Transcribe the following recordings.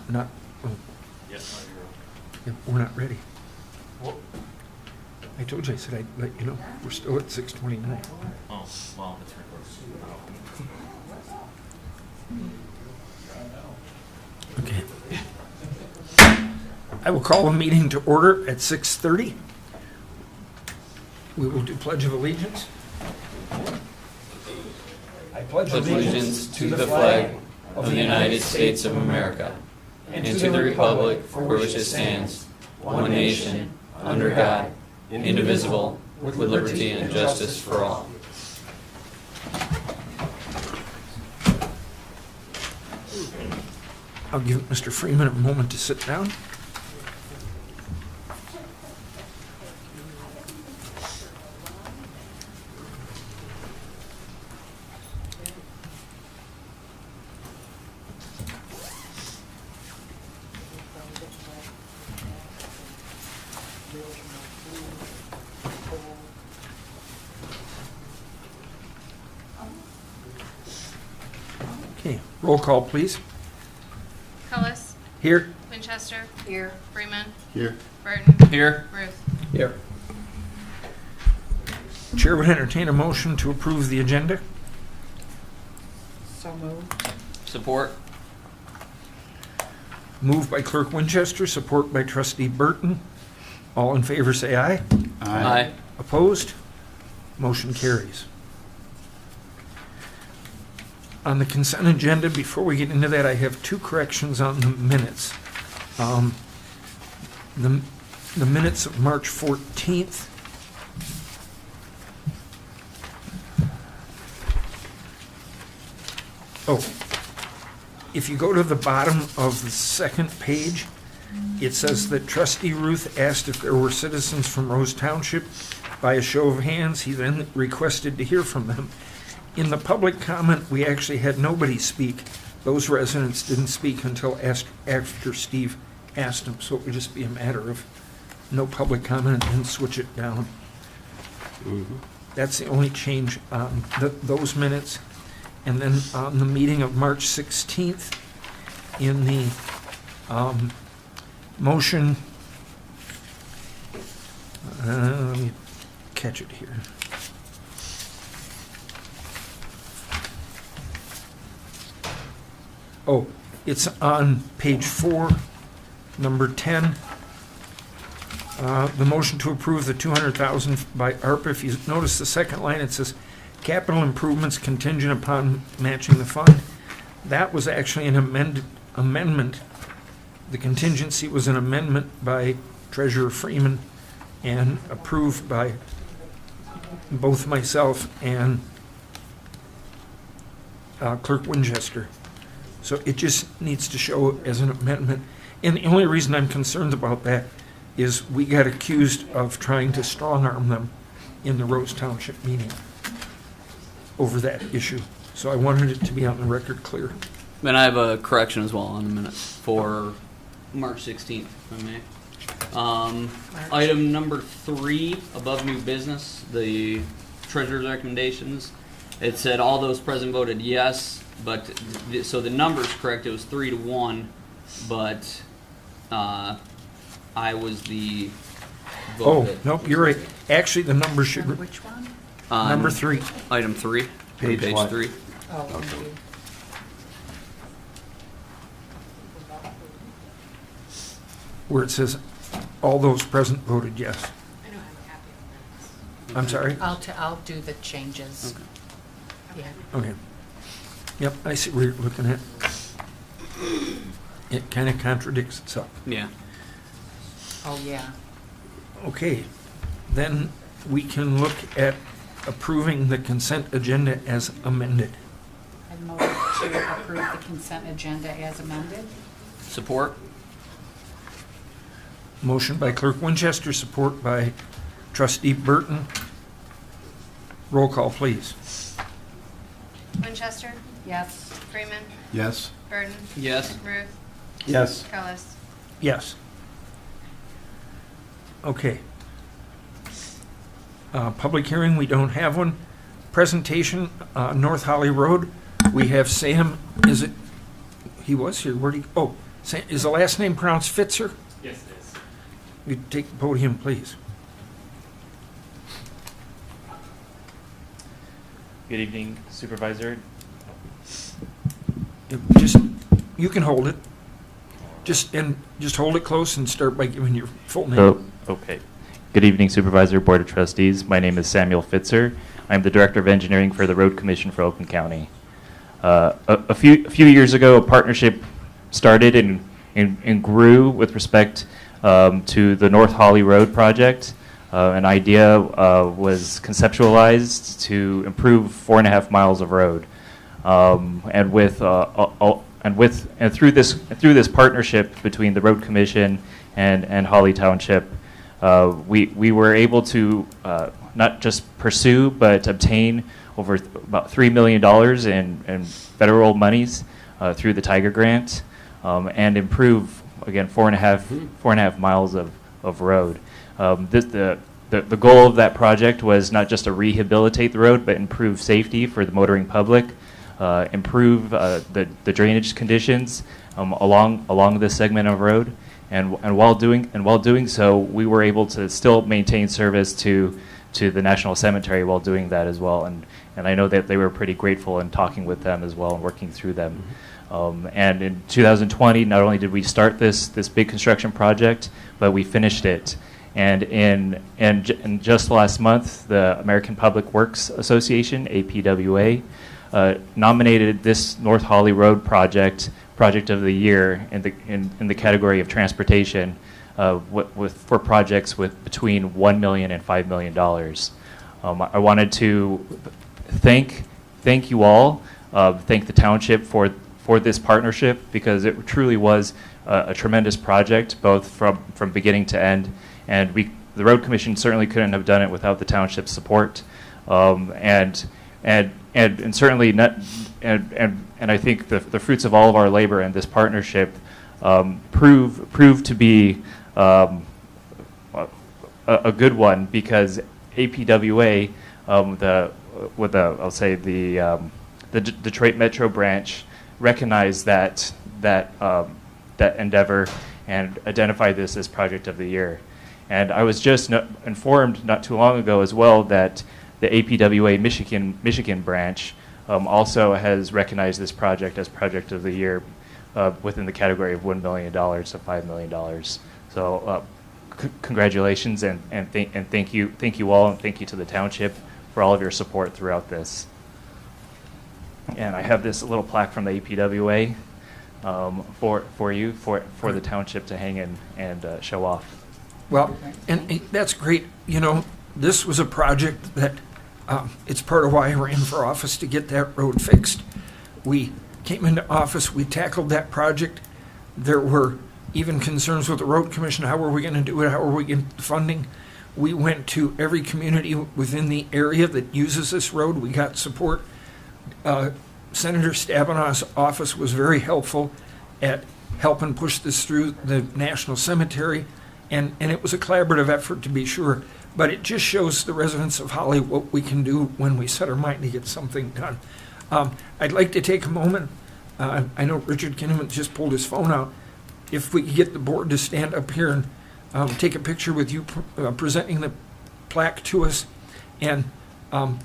not, oh, Yes, yeah, we're not ready. I told you, I said I'd let you know. We're still at 6:29. oh, well, it's recorded. Okay. I will call a meeting to order at 6:30. We will do Pledge of Allegiance. I pledge allegiance to the flag of the United States of America and to the republic for which it stands, one nation, under God, indivisible, with liberty and justice for all. I'll give Mr. Freeman a moment to sit down. Okay, roll call, please. Cullis, Here. Winchester. Here. Freeman. Here. Burton. Here. Ruth. Here. Chair would entertain a motion to approve the agenda. So moved. Support. Moved by Clerk Winchester, support by Trustee Burton. All in favor say aye. Aye. Opposed? Motion carries. On the consent agenda, before we get into that, I have two corrections on the minutes. The minutes of March 14th. Oh, if you go to the bottom of the second page, it says that Trustee Ruth asked if there were citizens from Rose Township. By a show of hands, he then requested to hear from them. In the public comment, we actually had nobody speak. Those residents didn't speak until after Steve asked them, so it would just be a matter of no public comment and switch it down. That's the only change on those minutes. And then on the meeting of March 16th, in the motion, let me catch it here. Oh, it's on page 4, number 10. The motion to approve the $200,000 by ARPA. If you notice the second line, it says capital improvements contingent upon matching the fund. That was actually an amendment. The contingency was an amendment by Treasurer Freeman and approved by both myself and Clerk Winchester. So it just needs to show as an amendment. And the only reason I'm concerned about that is we got accused of trying to strong-arm them in the Rose Township meeting over that issue. So I wanted it to be on the record clear. Then I have a correction as well on the minutes for March 16th, if I may. Item number 3, above new business, the treasurer's recommendations. It said all those present voted yes, but so the number's correct. It was 3-1, but I was the vote. Oh, that- nope, you're right. Actually, the number should, Which one? number 3. Item 3, Page page what? 3. Oh, thank you. Where it says all those present voted yes. I don't have a copy of this. I'm sorry? I'll do the changes. Okay. Yeah. Okay. Yep, I see what you're looking at. It kind of contradicts itself. Yeah. Oh, yeah. Okay, then we can look at approving the consent agenda as amended. I move to approve the consent agenda as amended. Support. Motion by Clerk Winchester, support by Trustee Burton. Roll call, please. Winchester. Yes. Freeman. Yes. Burton. Yes. Ruth. Yes. Cullis. Yes. Okay. Public hearing, we don't have one. Presentation, North Holly Road, we have Sam, is it, he was here, where'd he, oh, Is the last name pronounced Fitzer? Yes, it is. You take the podium, please. Good evening, Supervisor. You can hold it. Just hold it close and start by giving your full name. Oh, okay. Good evening, Supervisor, Board of Trustees. My name is Samuel Fitzer. I'm the Director of Engineering for the Road Commission for Oakland County. A few years ago, a partnership started and grew with respect to the North Holly Road project. An idea was conceptualized to improve 4.5 miles of road, and through this partnership between the Road Commission and Holly Township, we were able to not just pursue but obtain over about $3 million in federal monies through the Tiger Grant, and improve again 4.5 miles of road. The goal of that project was not just to rehabilitate the road, but improve safety for the motoring public, improve the drainage conditions along this segment of road, and while doing so, we were able to still maintain service to the National Cemetery while doing that as well. And I know that they were pretty grateful in talking with them as well and working through them. And in 2020, not only did we start this big construction project, but we finished it. And just last month, the American Public Works Association, APWA, nominated this North Holly Road project of the year in the category of transportation, for projects with between $1 million and $5 million. I wanted to thank you all, thank the township for this partnership, because it truly was a tremendous project, both from beginning to end. And the Road Commission certainly couldn't have done it without the township's support, and certainly not. And I think the fruits of all of our labor and this partnership prove to be a good one, because APWA, the Detroit Metro branch, recognized that endeavor and identified this as Project of the Year. And I was just informed not too long ago as well that the APWA Michigan branch also has recognized this project as Project of the Year within the category of $1 million to $5 million. So congratulations, and thank you all, and thank you to the township for all of your support throughout this. And I have this little plaque from the APWA for you, for the township to hang in and show off. Well, and that's great. You know, this was a project that it's part of why I ran for office, to get that road fixed. We came into office, we tackled that project. There were even concerns with the Road Commission. How are we going to do it? How are we getting funding? We went to every community within the area that uses this road. We got support. Senator Stabenow's office was very helpful at helping push this through the National Cemetery, and it was a collaborative effort, to be sure, but it just shows the residents of Holly what we can do when we set our mind to get something done. I'd like to take a moment. I know Richard Kinnaman just pulled his phone out. If we could get the board to stand up here and take a picture with you presenting the plaque to us. And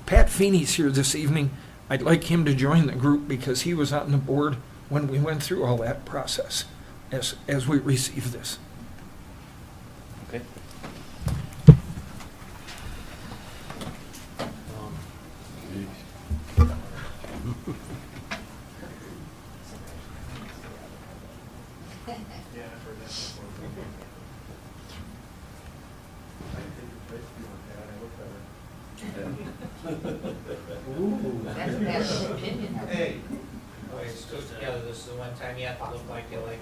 Pat Feeney's here this evening. I'd like him to join the group, because he was on the board when we went through all that process as we received this. Okay. That's an opinion. Hey. Okay, so together, this is the one time you have to look like you like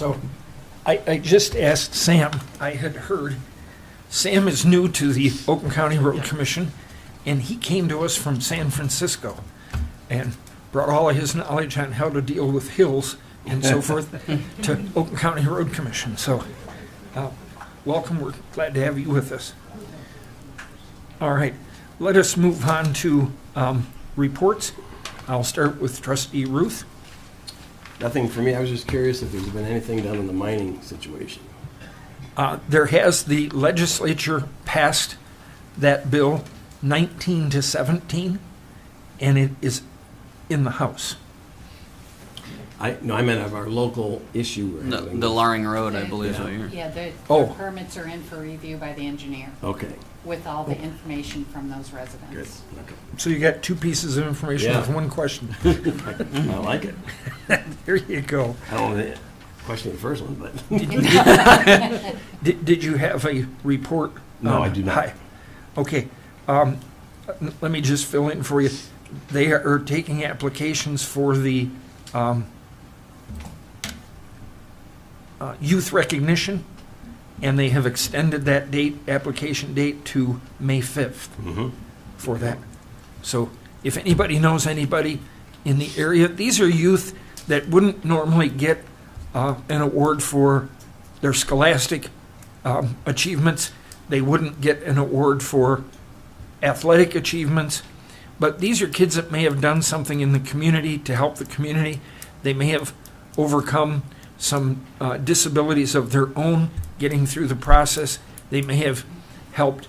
So I just asked Sam, I had heard, Sam is new to the Oakland County Road Commission, and he came to us from San Francisco and brought all of his knowledge on how to deal with hills and so forth to Oakland County Road Commission. So, welcome, we're glad to have you with us. All right, let us move on to reports. I'll start with Trustee Ruth. Nothing for me. I was just curious if there's been anything done in the mining situation. There has, the legislature passed that bill 19 to 17, and it is in the House. I meant of our local issue we're having. The Laring Road, I believe is what you're. Yeah, the Oh. permits are in for review by the engineer Okay, with all the information from those good. residents. Okay. So you got two pieces of information Yeah. with one question. I like it. There you go. I don't want to question the first one, but Did you have a report? No, I do not. Hi. Okay. Let me just fill in for you. They are taking applications for the youth recognition, and they have extended that date, application date, to May 5th for that. So if anybody knows anybody in the area, these are youth that wouldn't normally get an award for their scholastic achievements. They wouldn't get an award for athletic achievements. But these are kids that may have done something in the community to help the community. They may have overcome some disabilities of their own getting through the process. They may have helped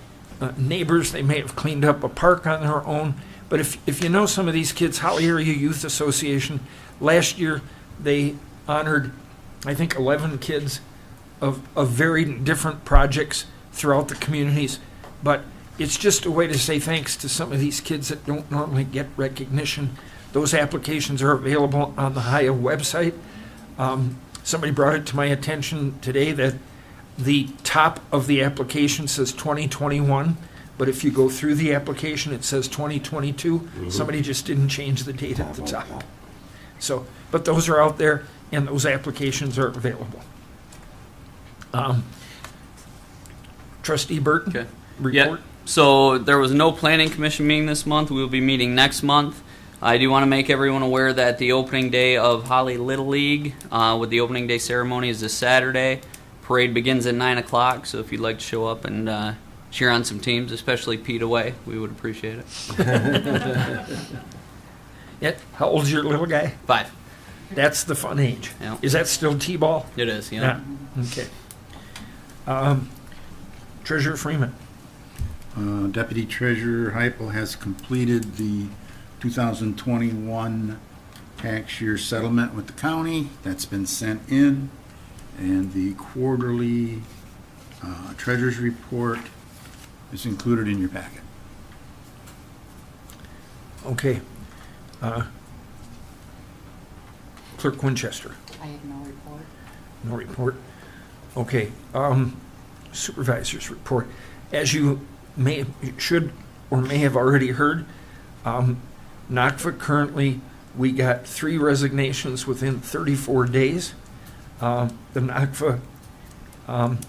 neighbors. They may have cleaned up a park on their own. But if you know some of these kids, Holly Area Youth Association, last year they honored, I think, 11 kids of very different projects throughout the communities. But it's just a way to say thanks to some of these kids that don't normally get recognition. Those applications are available on the HIA website. Somebody brought it to my attention today that the top of the application says 2021, but if you go through the application, it says 2022. Somebody just didn't change the date at the top. So, but those are out there, and those applications are available. Trustee Burton? Okay. Report? Yeah. So there was no planning commission meeting this month. We will be meeting next month. I do want to make everyone aware that the opening day of Holly Little League with the opening day ceremony is this Saturday. Parade begins at 9 o'clock, so if you'd like to show up and cheer on some teams, especially Pete away, we would appreciate it. Yeah. How old's your little guy? 5. That's the fun age. Yeah. Is that still T-ball? It is, yeah. Okay. Treasurer Freeman. Deputy Treasurer Heupel has completed the 2021 tax year settlement with the county. That's been sent in, and the quarterly Treasurer's Report is included in your packet. Okay. Clerk Winchester. I have no report. No report. Okay. Supervisors Report. As you should or may have already heard, NACFA currently, we got 3 resignations within 34 days. The NACFA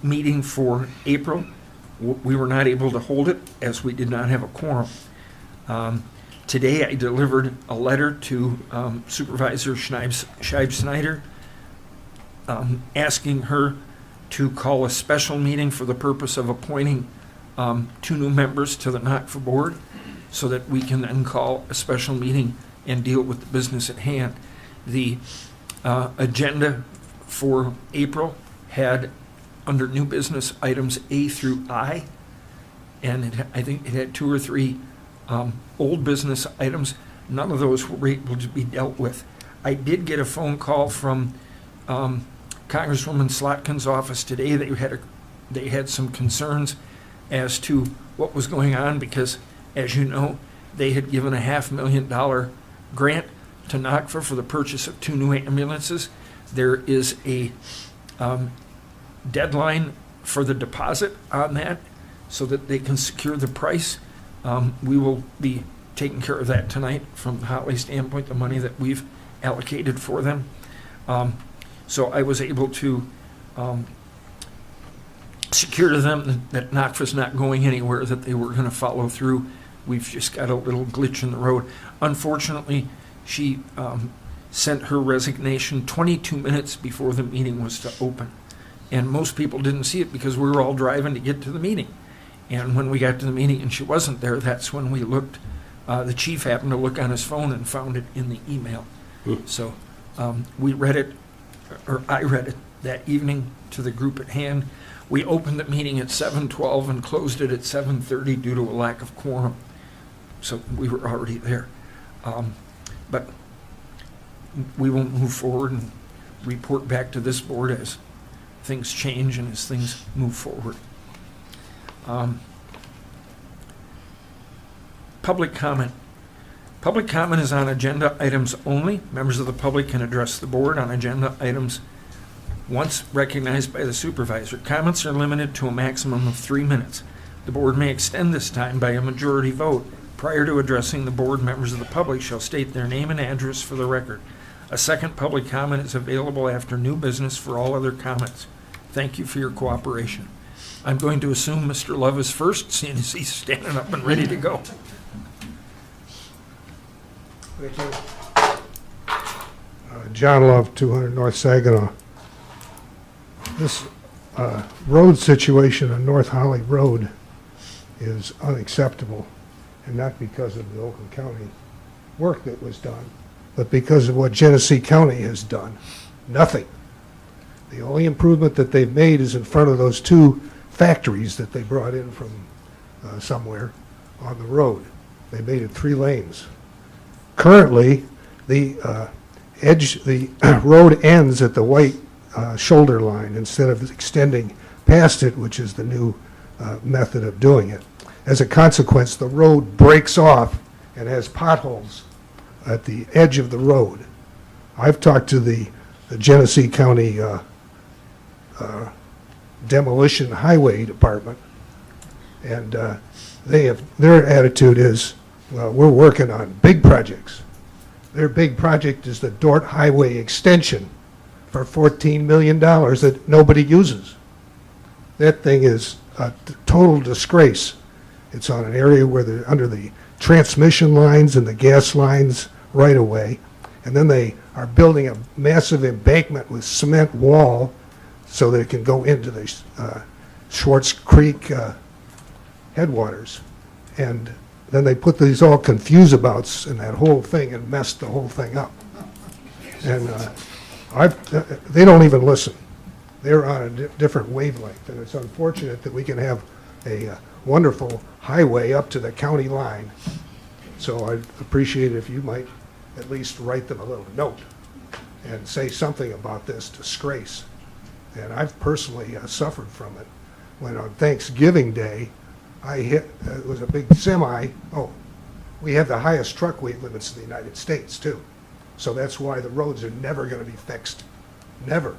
meeting for April, we were not able to hold it as we did not have a quorum. Today I delivered a letter to Supervisor Scheib-Snyder asking her to call a special meeting for the purpose of appointing 2 new members to the NACFA board so that we can then call a special meeting and deal with the business at hand. The agenda for April had under new business items A through I, and I think it had 2 or 3 old business items. None of those were able to be dealt with. I did get a phone call from Congresswoman Slotkin's office today. They had some concerns as to what was going on because, as you know, they had given a $500,000 grant to NACFA for the purchase of 2 new ambulances. There is a deadline for the deposit on that so that they can secure the price. We will be taking care of that tonight from the Holly standpoint, the money that we've allocated for them. So I was able to secure to them that NACFA's not going anywhere, that they were going to follow through. We've just got a little glitch in the road. Unfortunately, she sent her resignation 22 minutes before the meeting was to open. And most people didn't see it because we were all driving to get to the meeting. And when we got to the meeting and she wasn't there, that's when we looked. The chief happened to look on his phone and found it in the email. So we read it, or I read it that evening to the group at hand. We opened the meeting at 7:12 and closed it at 7:30 due to a lack of quorum. So we were already there. But we will move forward and report back to this board as things change and as things move forward. Public comment. Public comment is on agenda items only. Members of the public can address the board on agenda items once recognized by the supervisor. Comments are limited to a maximum of 3 minutes. The board may extend this time by a majority vote. Prior to addressing the board, members of the public shall state their name and address for the record. A second public comment is available after new business for all other comments. Thank you for your cooperation. I'm going to assume Mr. Love is first, seeing as he's standing up and ready to go. Thank you. John Love, 200 North Saginaw. This road situation on North Holly Road is unacceptable, and not because of the Oakland County work that was done, but because of what Genesee County has done. Nothing. The only improvement that they've made is in front of those two factories that they brought in from somewhere on the road. They made it 3 lanes. Currently, the road ends at the white shoulder line instead of extending past it, which is the new method of doing it. As a consequence, the road breaks off and has potholes at the edge of the road. I've talked to the Genesee County Demolition Highway Department, and their attitude is, well, we're working on big projects. Their big project is the Dort Highway extension for $14 million that nobody uses. That thing is a total disgrace. It's on an area where they're under the transmission lines and the gas lines right away. And then they are building a massive embankment with cement wall so that it can go into the Schwartz Creek headwaters. And then they put these all confuse-abouts in that whole thing and messed the whole thing up. And they don't even listen. They're on a different wavelength, and it's unfortunate that we can have a wonderful highway up to the county line. So I'd appreciate it if you might at least write them a little note and say something about this disgrace. And I've personally suffered from it. When on Thanksgiving Day, it was a big semi. Oh, we have the highest truck weight limits in the United States, too. So that's why the roads are never going to be fixed. Never.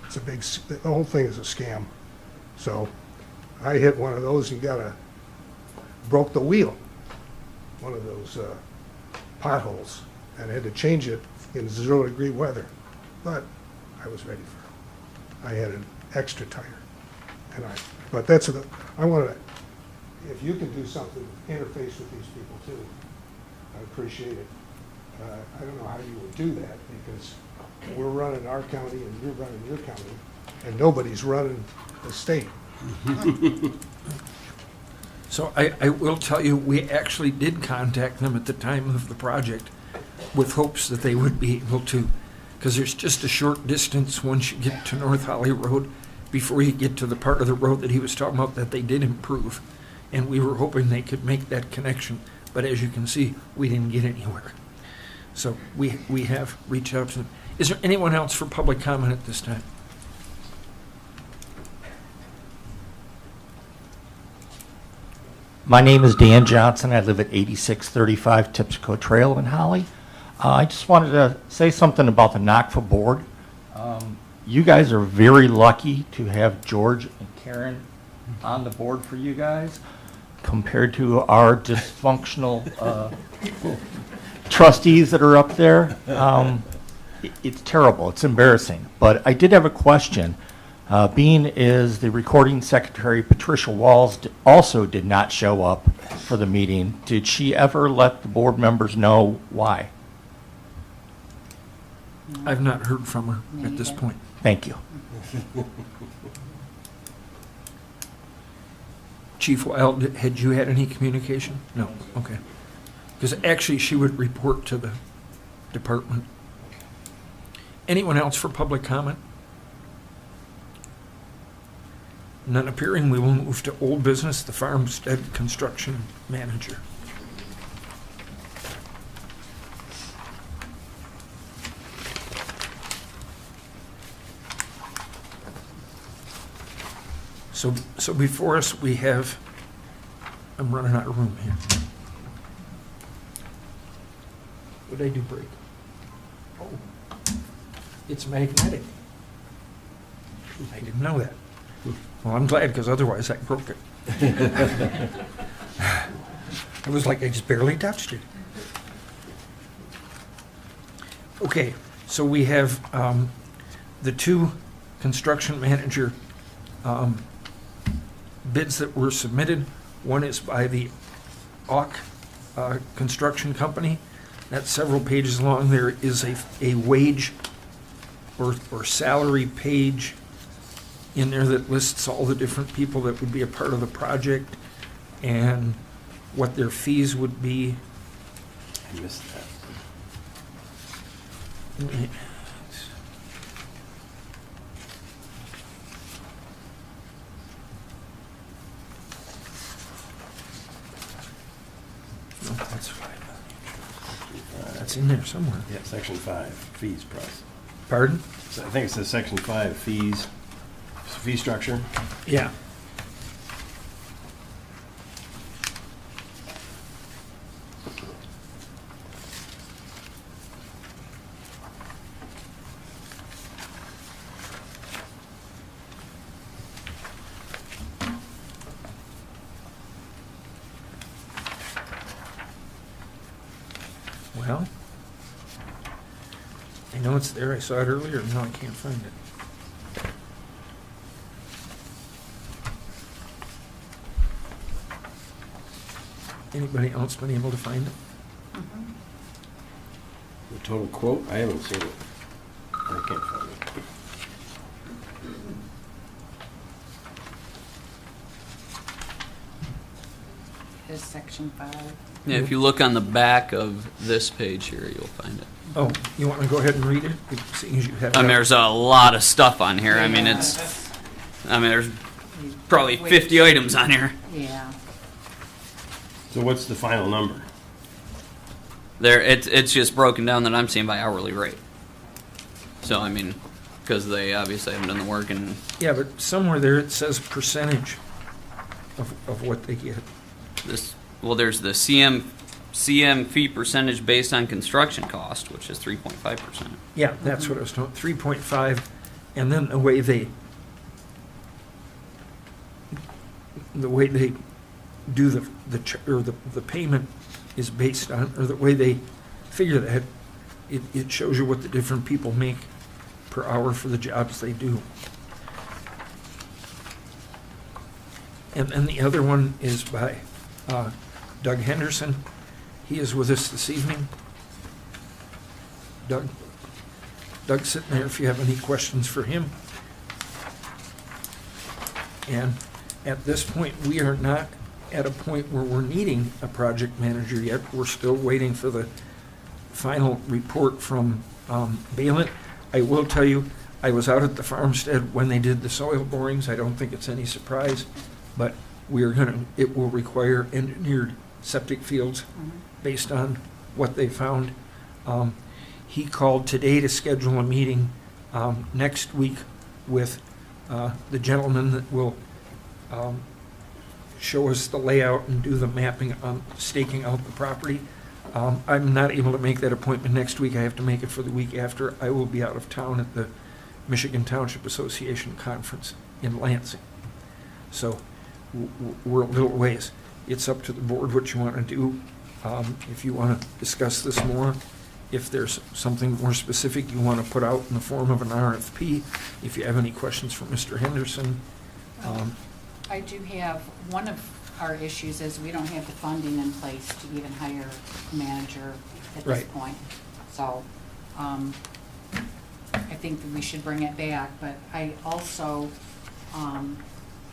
It's the whole thing is a scam. So I hit one of those and broke the wheel, one of those potholes, and had to change it in 0-degree weather. But I was ready for it. I had an extra tire. But I want to, if you can do something, interface with these people too, I appreciate it. I don't know how you would do that, because we're running our county and you're running your county, and nobody's running the state. So I will tell you, we actually did contact them at the time of the project with hopes that they would be able to, because there's just a short distance once you get to North Holly Road before you get to the part of the road that he was talking about that they did improve. And we were hoping they could make that connection. But as you can see, we didn't get anywhere. So we have reached out to them. Is there anyone else for public comment at this time? My name is Dan Johnson. I live at 8635 Tipsco Trail in Holly. I just wanted to say something about the NACFA board. You guys are very lucky to have George and Karen on the board for you guys, compared to our dysfunctional trustees that are up there. It's terrible. It's embarrassing. But I did have a question. Being is the recording secretary, Patricia Walls, also did not show up for the meeting. Did she ever let the board members know why? I've not heard from her Me at this neither. point. Thank you. Chief Wild, had you had any communication? No, okay. Because actually, she would report to the department. Anyone else for public comment? None appearing, we will move to old business, the farmstead construction manager. So before us, we have, I'm running out of room here. What did I do break? Oh, it's magnetic. I didn't know that. Well, I'm glad, because otherwise I broke it. It was like I just barely touched it. Okay, so we have the two construction manager bids that were submitted. One is by the Auk Construction Company. That's several pages long. There is a wage or salary page in there that lists all the different people that would be a part of the project and what their fees would be. I missed that. No, that's fine. That's in there somewhere. Yeah, section 5, fees price. Pardon? So I think it says section 5, fees, fee structure. Yeah. Well, I know it's there. I saw it earlier. Now I can't find it. Anybody else been able to find it? The total quote, I haven't seen it. I can't find it. Is section 5. Yeah, if you look on the back of this page here, you'll find it. Oh, you want to go ahead and read it? Seeing as you have it I mean, up. there's a lot of stuff on here. I mean, there's probably 50 items on here. Yeah. So what's the final number? It's just broken down that I'm seeing by hourly rate. So, I mean, because they obviously haven't done the work and Yeah, but somewhere there it says percentage of what they get. this, well, there's the CM fee percentage based on construction cost, which is 3.5%. Yeah, that's what I was talking, 3.5, and then the way they do the payment is based on, or the way they figure that, it shows you what the different people make per hour for the jobs they do. And then the other one is by Doug Henderson. He is with us this evening. Doug's sitting there if you have any questions for him. And at this point, we are not at a point where we're needing a project manager yet. We're still waiting for the final report from Balint. I will tell you, I was out at the farmstead when they did the soil borings. I don't think it's any surprise, but it will require engineered septic fields based on what they found. He called today to schedule a meeting next week with the gentleman that will show us the layout and do the mapping on staking out the property. I'm not able to make that appointment next week. I have to make it for the week after. I will be out of town at the Michigan Township Association Conference in Lansing. So we're a little ways. It's up to the board what you want to do. If you want to discuss this more if there's something more specific you want to put out in the form of an RFP, if you have any questions for Mr. Henderson. I do have, one of our issues is we don't have the funding in place to even hire a manager at this Right. point. So, I think that we should bring it back, but I also,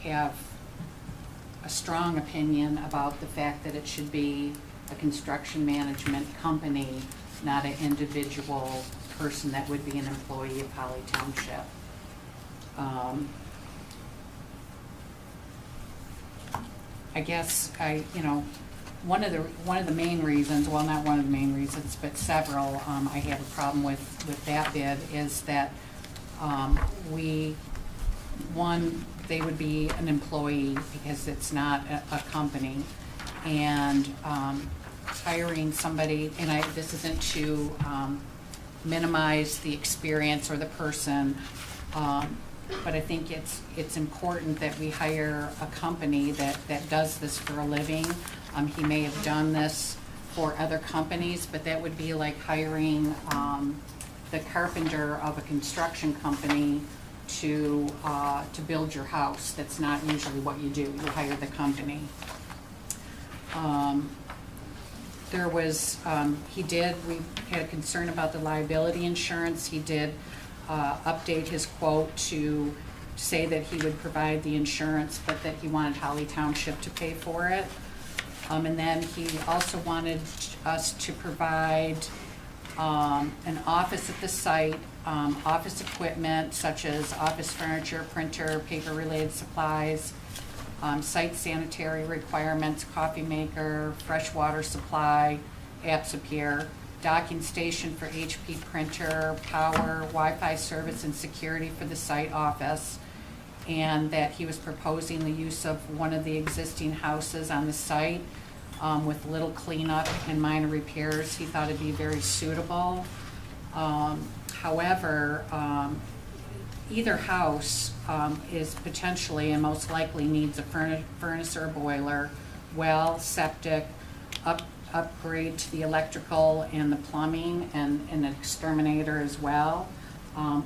have a strong opinion about the fact that it should be a construction management company, not an individual person that would be an employee of Holly Township. I guess one of the main reasons, well, not one of the main reasons, but several, I have a problem with that bid is that, they would be an employee because it's not a company. And, hiring somebody, and this isn't to, minimize the experience or the person, but I think it's important that we hire a company that does this for a living. He may have done this for other companies, but that would be like hiring the carpenter of a construction company to build your house. That's not usually what you do. You hire the company. We had a concern about the liability insurance. He did update his quote to say that he would provide the insurance, but that he wanted Holly Township to pay for it. And then he also wanted us to provide an office at the site, office equipment such as office furniture, printer, paper-related supplies, site sanitary requirements, coffee maker, fresh water supply, apps appear, docking station for HP printer, power, Wi-Fi service and security for the site office, and that he was proposing the use of one of the existing houses on the site with little cleanup and minor repairs. He thought it'd be very suitable. However, either house is potentially and most likely needs a furnace or a boiler, well, septic, upgrade to the electrical and the plumbing, and an exterminator as well.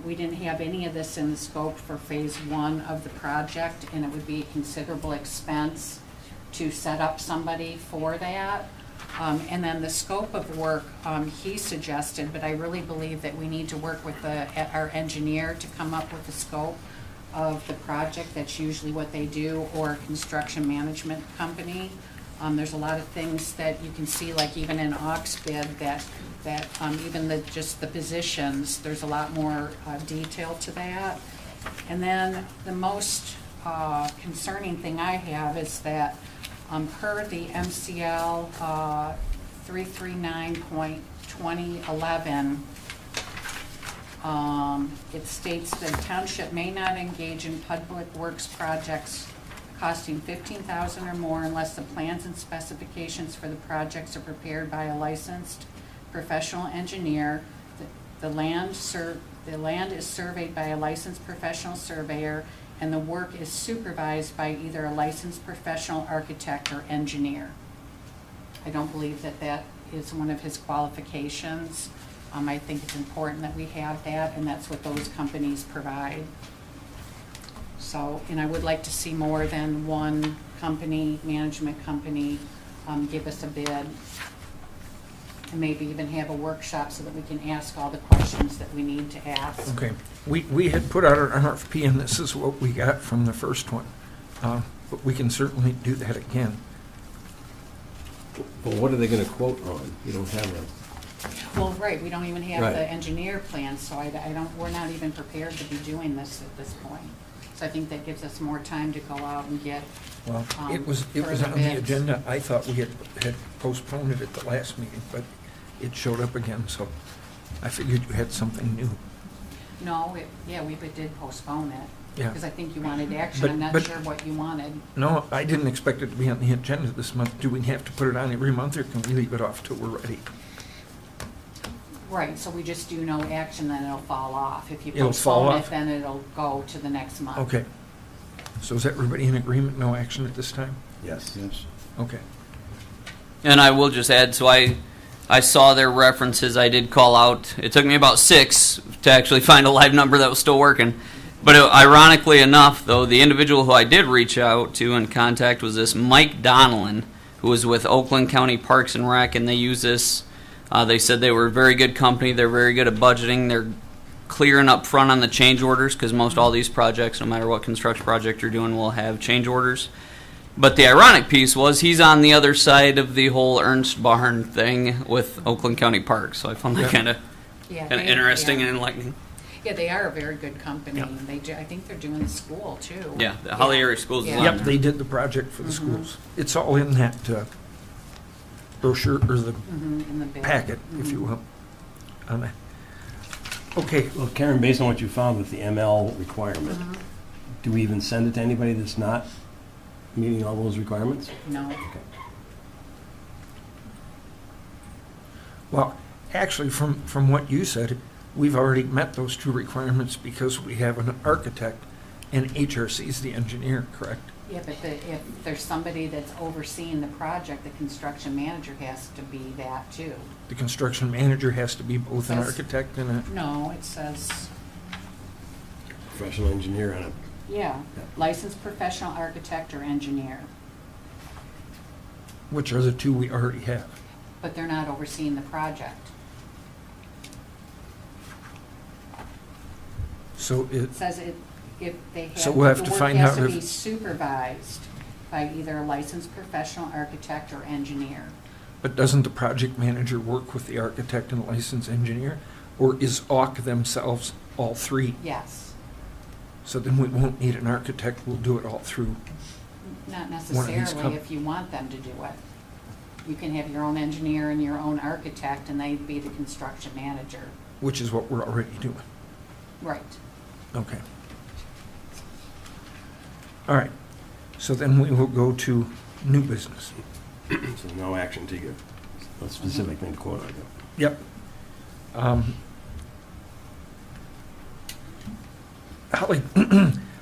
We didn't have any of this in the scope for phase 1 of the project, and it would be a considerable expense to set up somebody for that. And then the scope of work he suggested, but I really believe that we need to work with our engineer to come up with the scope of the project. That's usually what they do, or a construction management company. There's a lot of things that you can see, like even in Ox bid, that even just the positions, there's a lot more detail to that. And then the most concerning thing I have is that per the MCL 339.2011, it states that township may not engage in public works projects costing $15,000 or more unless the plans and specifications for the projects are prepared by a licensed professional engineer. The land is surveyed by a licensed professional surveyor, and the work is supervised by either a licensed professional architect or engineer. I don't believe that is one of his qualifications. I think it's important that we have that, and that's what those companies provide. So, and I would like to see more than one company, management company, give us a bid, and maybe even have a workshop so that we can ask all the questions that we need to ask. Okay. We had put out an RFP, and this is what we got from the first one. But we can certainly do that again. But what are they gonna quote on? You don't have a, Well, right, we don't even have Right. the engineer plan, so we're not even prepared to be doing this at this point. So I think that gives us more time to go out and get, Well, it was further on the bids. agenda. I thought we had postponed it at the last meeting, but it showed up again, so I figured you had something new. no, we did postpone it. Yeah. Because I think you wanted action, But- I'm not but- sure what you wanted. No, I didn't expect it to be on the agenda this month. Do we have to put it on every month, or can we leave it off till we're ready? Right, so we just do no action, then it'll fall off. If you It'll fall postpone off? it, then it'll go to the next month. Okay. So is everybody in agreement, no action at this time? yes. Yes. Okay. And I will just add, so I I saw their references. I did call out. It took me about 6 to actually find a live number that was still working. But ironically enough, though, the individual who I did reach out to and contact was this Mike Donnellan, who was with Oakland County Parks and Rec, and they use this. They said they were a very good company. They're very good at budgeting. They're clearing up front on the change orders because most all these projects, no matter what construction project you're doing, will have change orders. But the ironic piece was he's on the other side of the whole Ernst Barn thing with Oakland County Parks. So I found that kind of interesting and enlightening. Yeah, they are a very good company. Yep. And I think they're doing the school too. Yeah, the Holly Area Schools. Yeah. is on Yep, they did the project for the schools. It's all in that brochure, or the In the bid. packet, if you will. On that. Okay, Well, Karen, based on what you found with the ML requirement, do we even send it to anybody that's not meeting all those requirements? No. well, actually, from what you said, we've already met those 2 requirements because we have an architect and HRC's the engineer, correct? Yeah, but if there's somebody that's overseeing the project, the construction manager has to be that too. The construction manager has to be both an Yes. architect and a, No, it says, Professional engineer on it. yeah, licensed professional architect or engineer, which are the 2 we already have. but they're not overseeing the project. So It says if they have. So we'll have the to work find has out to if- be supervised by either a licensed professional architect or engineer. But doesn't the project manager work with the architect and licensed engineer? Or is AUK themselves all 3? Yes, So then we won't need an architect, we'll do it all through. not One of these necessarily if you want them to do it. You can have your own engineer and your own architect, and they'd be the construction manager. Which is what we're already doing. Right. Okay. All right. So then we will go to new business. So no action to give. A specific thing to quote on. Yep.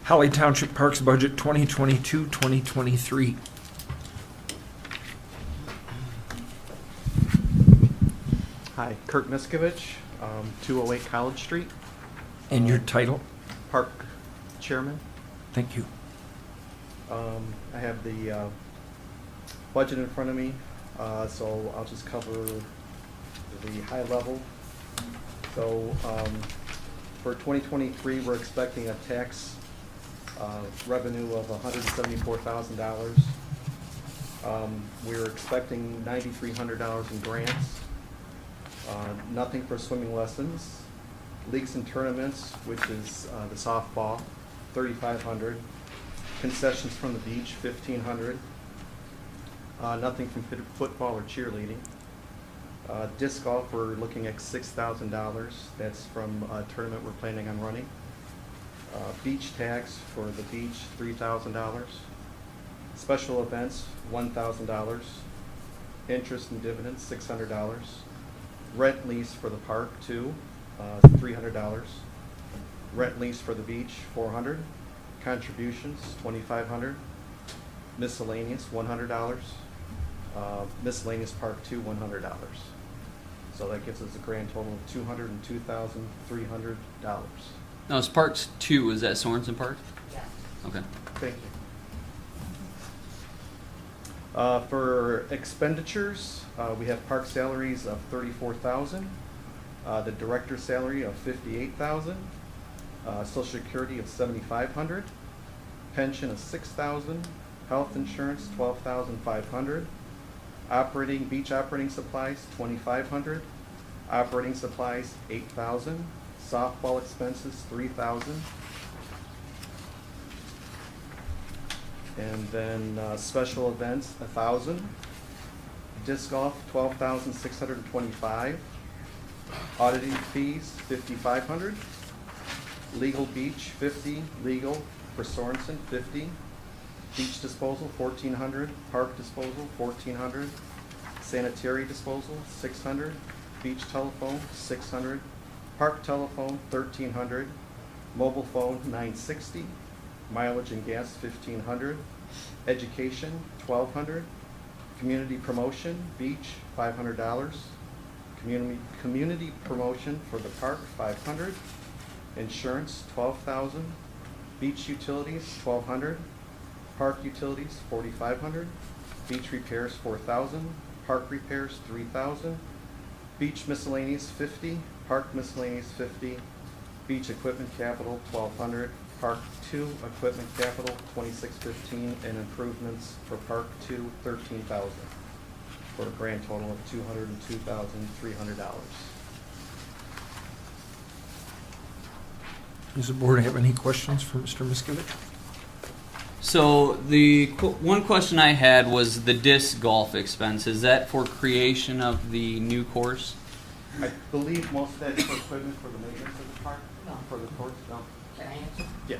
Holly Township Parks Budget 2022-2023. Hi, Kurt Miskovich, 208 College Street, And your title? Park Chairman. Thank you. I have the budget in front of me, so I'll just cover the high level. So for 2023, we're expecting a tax revenue of $174,000. We're expecting $9,300 in grants. Nothing for swimming lessons. Leagues and tournaments, which is the softball, $3,500. Concessions from the beach, $1,500. Nothing from football or cheerleading. Disc golf, we're looking at $6,000. That's from a tournament we're planning on running. Beach tax for the beach, $3,000. Special events, $1,000. Interest and dividends, $600. Rent lease for the park, $300. Rent lease for the beach, $400. Contributions, $2,500. Miscellaneous, $100. Miscellaneous park, $100. So that gives us a grand total of $202,300. No, it's Parks 2. Is that Sorensen Park? Yes. Okay. Thank you. For expenditures, we have park salaries of $34,000, the director's salary of $58,000, Social Security of $7,500, pension of $6,000, health insurance $12,500, beach operating supplies $2,500, operating supplies $8,000, softball expenses $3,000. And then special events, $1,000. Disc golf, $12,625. Auditing fees, $5,500. Legal beach, $50. Legal for Sorensen, $50. Beach disposal, $1,400. Park disposal, $1,400. Sanitary disposal, $600. Beach telephone, $600. Park telephone, $1,300. Mobile phone, $960. Mileage and gas, $1,500. Education, $1,200. Community promotion, beach, $500. Community promotion for the park, 500. Insurance, 12,000. Beach utilities, 1,200. Park utilities, 4,500. Beach repairs, 4,000. Park repairs, 3,000. Beach miscellaneous, 50. Park miscellaneous, 50. Beach equipment capital, 1,200. Park 2 equipment capital, 2,615, and improvements for Park 2, 13,000, for a grand total of $202,300. Does the board have any questions for Mr. Miskovich? So the one question I had was the disc golf expense. Is that for creation of the new course? I believe most of that is for equipment for the maintenance of the park, No. for the course, no? Can I answer? Yeah.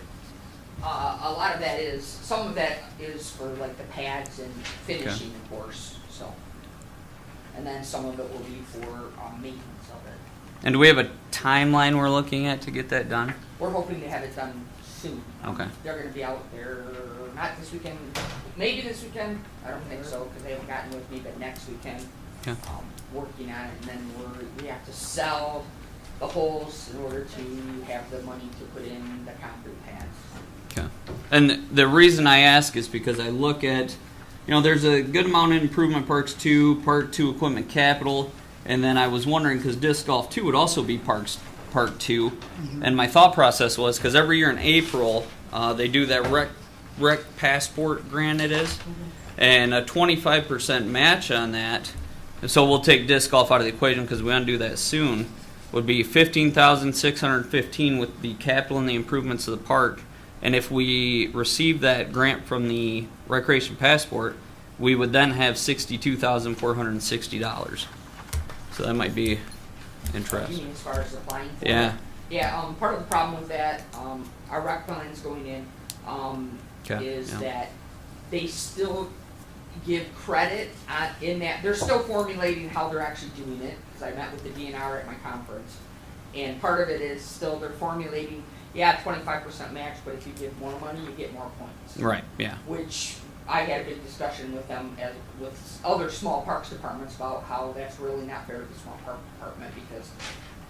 A lot of that is, some of that is for like the pads and finishing the course, so. And then some of it will be for maintenance of it. And do we have a timeline we're looking at to get that done? We're hoping to have it done soon. Okay. They're gonna be out there, not this weekend, maybe this weekend, I don't think so, because they haven't gotten with me, but next weekend. Okay. Working on it, and then we have to sell the holes in order to have the money to put in the concrete pads. Okay. And the reason I ask is because I look at, there's a good amount in improvement parks 2, Park 2 equipment capital, and then I was wondering because disc golf 2 would also be Park 2, and my thought process was because every year in April they do that rec passport grant it is, and a 25% match on that. So we'll take disc golf out of the equation because we want to do that soon. Would be $15,615 with the capital and the improvements of the park. And if we receive that grant from the recreation passport, we would then have $62,460. So that might be You interesting. mean as far as applying for Yeah. it? Yeah, part of the problem with that, our rec funds going in, Okay, is yeah. that they still give credit in that, they're still formulating how they're actually doing it, because I met with the DNR at my conference. And part of it is still they're formulating, 25% match, but if you give more money, you get more points. Right, yeah. Which I had a big discussion with them, with other small parks departments, about how that's really not fair to the small park department, because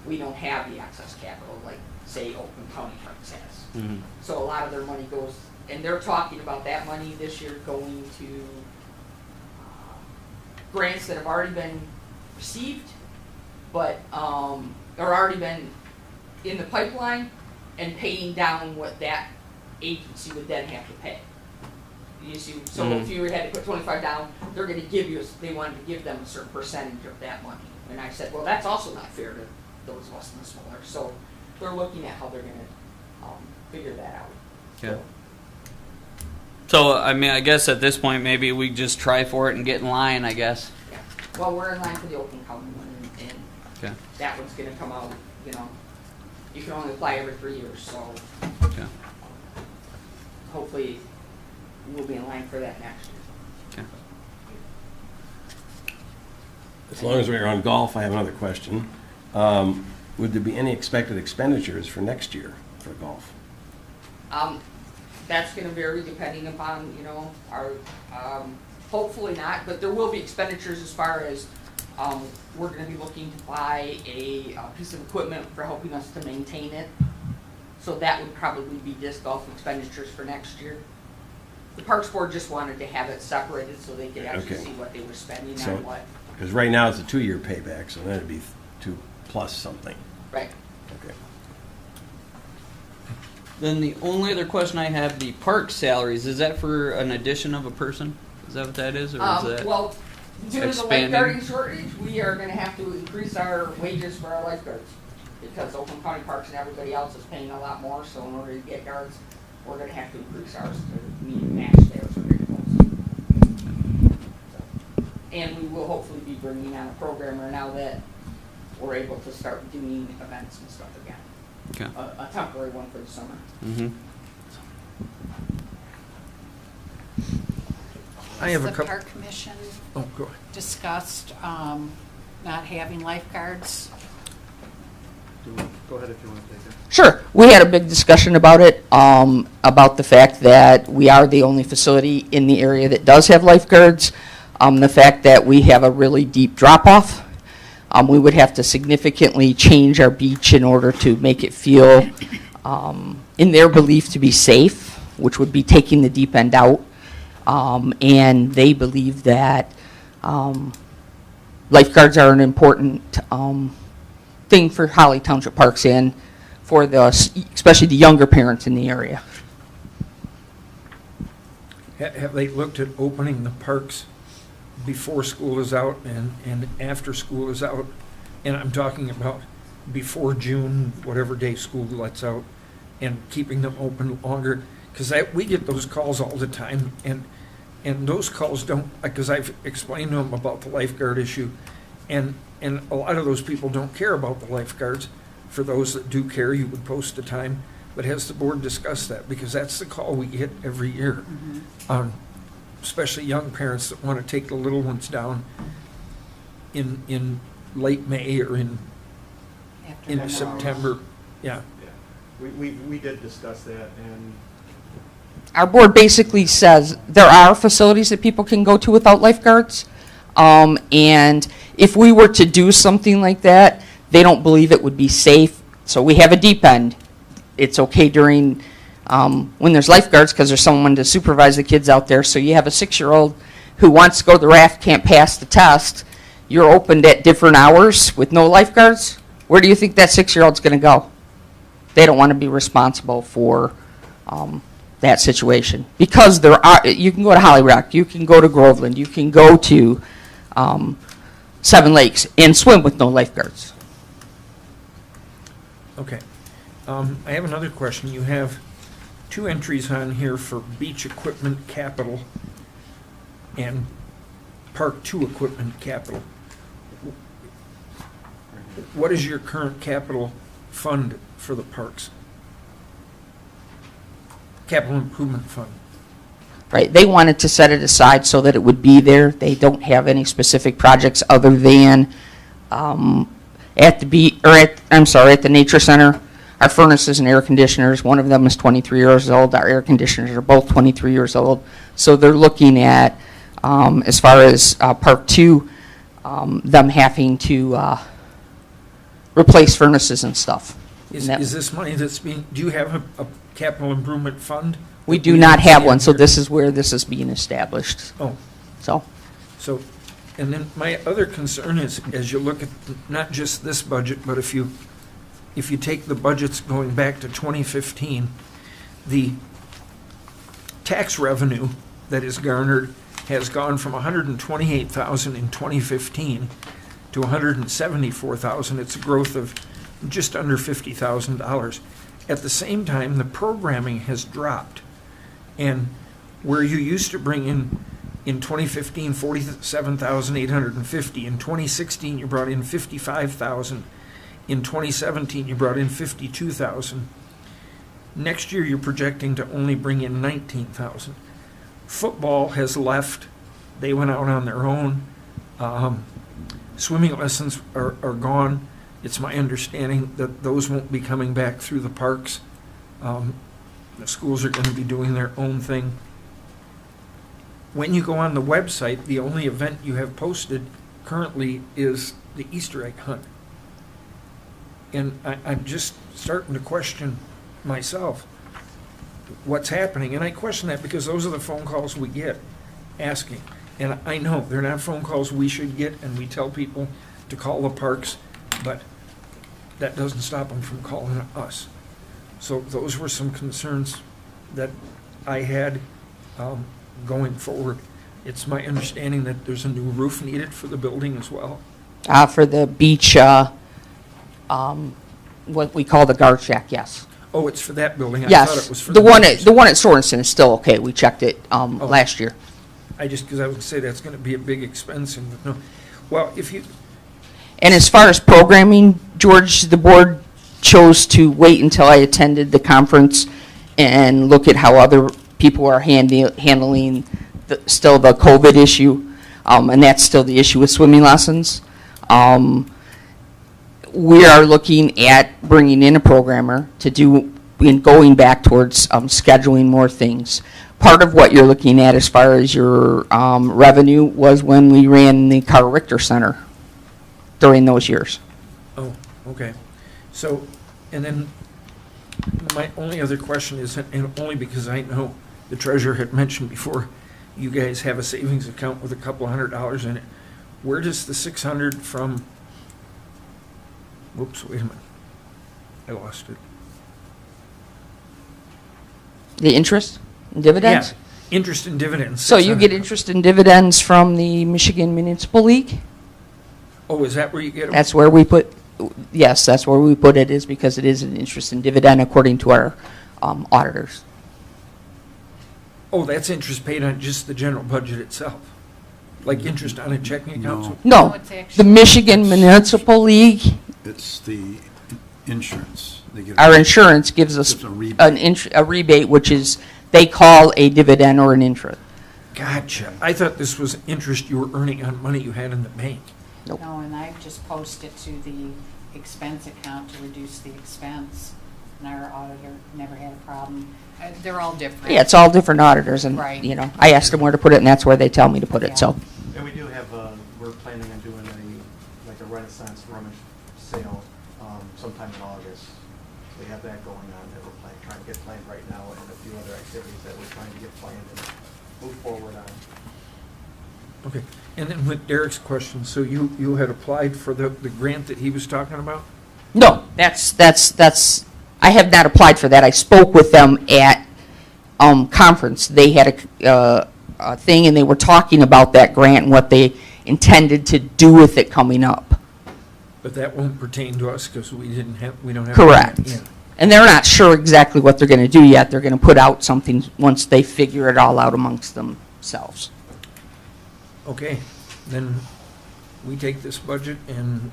we don't have the access capital like, say, Oakland County Parks has. Mm-hmm. So a lot of their money goes, and they're talking about that money this year going to grants that have already been received, but or already been in the pipeline, and paying down what that agency would then have to pay. You see, so if you had to put 25 down, they're going to give you. They wanted to give them a certain percentage of that money, and I said, well, that's also not fair to those of us in the smaller. So they're looking at how they're going to figure that out. Okay. So, I mean, I guess at this point, maybe we just try for it and get in line, I guess. Yeah. Well, we're in line for the Oakland County one, and Okay. that one's going to come out. You can only apply every 3 years, so Okay. hopefully we'll be in line for that next year. Okay. As long as we're on golf, I have another question. Would there be any expected expenditures for next year for golf? That's going to vary depending upon, our, hopefully not, but there will be expenditures as far as we're going to be looking to buy a piece of equipment for helping us to maintain it. So that would probably be disc golf expenditures for next year. The Parks Board just wanted to have it separated so they could actually Okay. see what they were spending So- on what. Because right now it's a 2-year payback, so then it'd be 2 plus something. Right. Okay. Then the only other question I have, the park salaries, is that for an addition of a person? Is that what that is, or is that? Well, due to the expanding? lifeguarding shortage, we are going to have to increase our wages for our lifeguards, because Oakland County Parks and everybody else is paying a lot more, so in order to get guards, we're going to have to increase ours to meet and match theirs or pretty close. And we will hopefully be bringing on a programmer now that we're able to start doing events and stuff again. Okay. A temporary one for the summer. Mm-hmm. I have a The couple. Park Commission Oh, go ahead. discussed not having lifeguards. Go ahead if you want to take it. Sure. We had a big discussion about it, about the fact that we are the only facility in the area that does have lifeguards, the fact that we have a really deep drop-off, We would have to significantly change our beach in order to make it feel, in their belief, to be safe, which would be taking the deep end out. And they believe that lifeguards are an important thing for Holly Township Parks and for especially the younger parents in the area. Have they looked at opening the parks before school is out and after school is out? And I'm talking about before June, whatever day school lets out, and keeping them open longer? Because we get those calls all the time, and those calls don't, because I've explained to them about the lifeguard issue, and a lot of those people don't care about the lifeguards. For those that do care, you would post a time, but has the board discussed that? Because that's the call we get every year. Especially young parents that want to take the little ones down in late May or in September. Yeah. We did discuss that, and Our board basically says there are facilities that people can go to without lifeguards. And if we were to do something like that, they don't believe it would be safe. So we have a deep end. It's okay during, when there's lifeguards, because there's someone to supervise the kids out there. So you have a 6-year-old who wants to go to the raft, can't pass the test. You're opened at different hours with no lifeguards. Where do you think that 6-year-old's going to go? They don't want to be responsible for that situation. Because you can go to Holly Rock, you can go to Groveland, you can go to Seven Lakes and swim with no lifeguards. Okay. I have another question. You have 2 entries on here for beach equipment capital and Park 2 equipment capital. What is your current capital fund for the parks? Capital improvement fund. Right, they wanted to set it aside so that it would be there. They don't have any specific projects other than at the Nature Center. Our furnaces and air conditioners, one of them is 23 years old. Our air conditioners are both 23 years old. So they're looking at, as far as Park 2, them having to replace furnaces and stuff. Is this money that's being, do you have a capital improvement fund? We do not have one, so this is where this is being established. Oh. So, and then my other concern is, as you look at not just this budget, but if you take the budgets going back to 2015, the tax revenue that is garnered has gone from $128,000 in 2015 to $174,000. It's a growth of just under $50,000. At the same time, the programming has dropped. And where you used to bring in 2015, $47,850. In 2016, you brought in $55,000. In 2017, you brought in $52,000. Next year, you're projecting to only bring in $19,000. Football has left. They went out on their own. Swimming lessons are gone. It's my understanding that those won't be coming back through the parks. The schools are going to be doing their own thing. When you go on the website, the only event you have posted currently is the Easter egg hunt. And I'm just starting to question myself what's happening. And I question that because those are the phone calls we get asking. And I know they're not phone calls we should get, and we tell people to call the parks, but that doesn't stop them from calling us. So those were some concerns that I had going forward. It's my understanding that there's a new roof needed for the building as well. for the beach, what we call the guard shack, yes. Oh, it's for that building? I Yes. thought it was for The one beach. at Sorensen is still okay. We checked it last year. Because I would say that's going to be a big expense. And no. Well, if you, And as far as programming, George, the board chose to wait until I attended the conference and look at how other people are handling still the COVID issue, and that's still the issue with swimming lessons. We are looking at bringing in a programmer to do, and going back towards scheduling more things. Part of what you're looking at as far as your revenue was when we ran the Carl Richter Center. during those years. Oh, okay. So, and then my only other question is, and only because I know the treasurer had mentioned before, you guys have a savings account with a couple $100 in it. Where does the 600 from, whoops, wait a minute. I lost it. The interest and dividends? Yeah, interest and dividends. So you 600. get interest and dividends from the Michigan Municipal League? Oh, is that where you get them? That's where we put, yes, that's where we put it, is because it is an interest and dividend according to our auditors. Oh, that's interest paid on just the general budget itself? Like interest on a checking account? No. So- No, it's the actually- Michigan Municipal League, It's the insurance. They get our insurance gives us Gives a rebate. a rebate, which is, they call a dividend or an interest. Gotcha. I thought this was interest you were earning on money you had in the bank. No, and I've just posted to the expense account to reduce the expense, and our auditor never had a problem. They're all different. Yeah, it's all different auditors, and, Right. you know, I asked them where to put it, and that's where they tell me to put it, so. And we do have, we're planning on doing a Renaissance rummage sale sometime in August. So we have that going on that we're trying to get planned right now, and a few other activities that we're trying to get planned and move forward on. Okay. And then with Derek's question, so you had applied for the grant that he was talking about? No, that's, I have not applied for that. I spoke with them at, conference. They had a thing, and they were talking about that grant and what they intended to do with it coming up. But that won't pertain to us because we don't have. Correct. Yeah. And they're not sure exactly what they're gonna do yet. They're gonna put out something once they figure it all out amongst themselves. Okay, then we take this budget and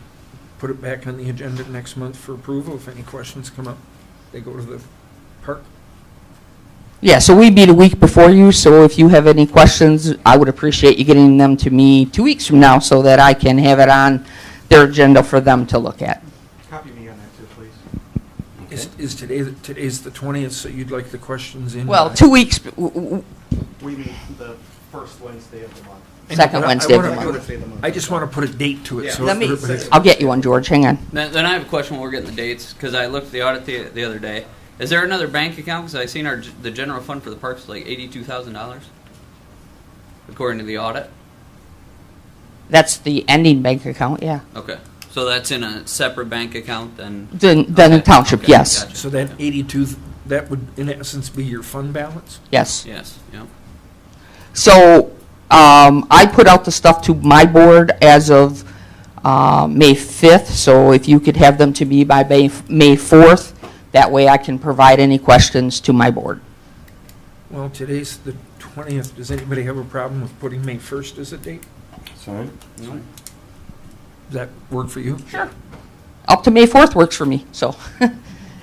put it back on the agenda next month for approval. If any questions come up, they go to the park. Yeah, so we meet a week before you, so if you have any questions, I would appreciate you getting them to me 2 weeks from now so that I can have it on their agenda for them to look at. Copy me on that too, please. Is today's the 20th, so you'd like the questions in? Well, by- 2 weeks, We meet the first Wednesday of the month. I know, second but Wednesday of wanna the put month. Wednesday of the month. I just want to put a date to it, Yeah. so. Let me, everybody- I'll get you one, George, hang on. Then I have a question while we're getting the dates, because I looked at the audit the other day. Is there another bank account? Because I seen the general fund for the parks is like $82,000, according to the audit. That's the ending bank account, yeah. Okay, so that's in a separate bank account then? Then the Okay, township, okay, yes, gotcha. So that 82, that would in essence be your fund balance? yes. Yes, yeah. So, I put out the stuff to my board as of, May 5th, so if you could have them to me by May 4th, that way I can provide any questions to my board. Well, today's the 20th. Does anybody have a problem with putting May 1st as a date? Sorry? Does that work for you? Sure. Up to May 4th works for me, so,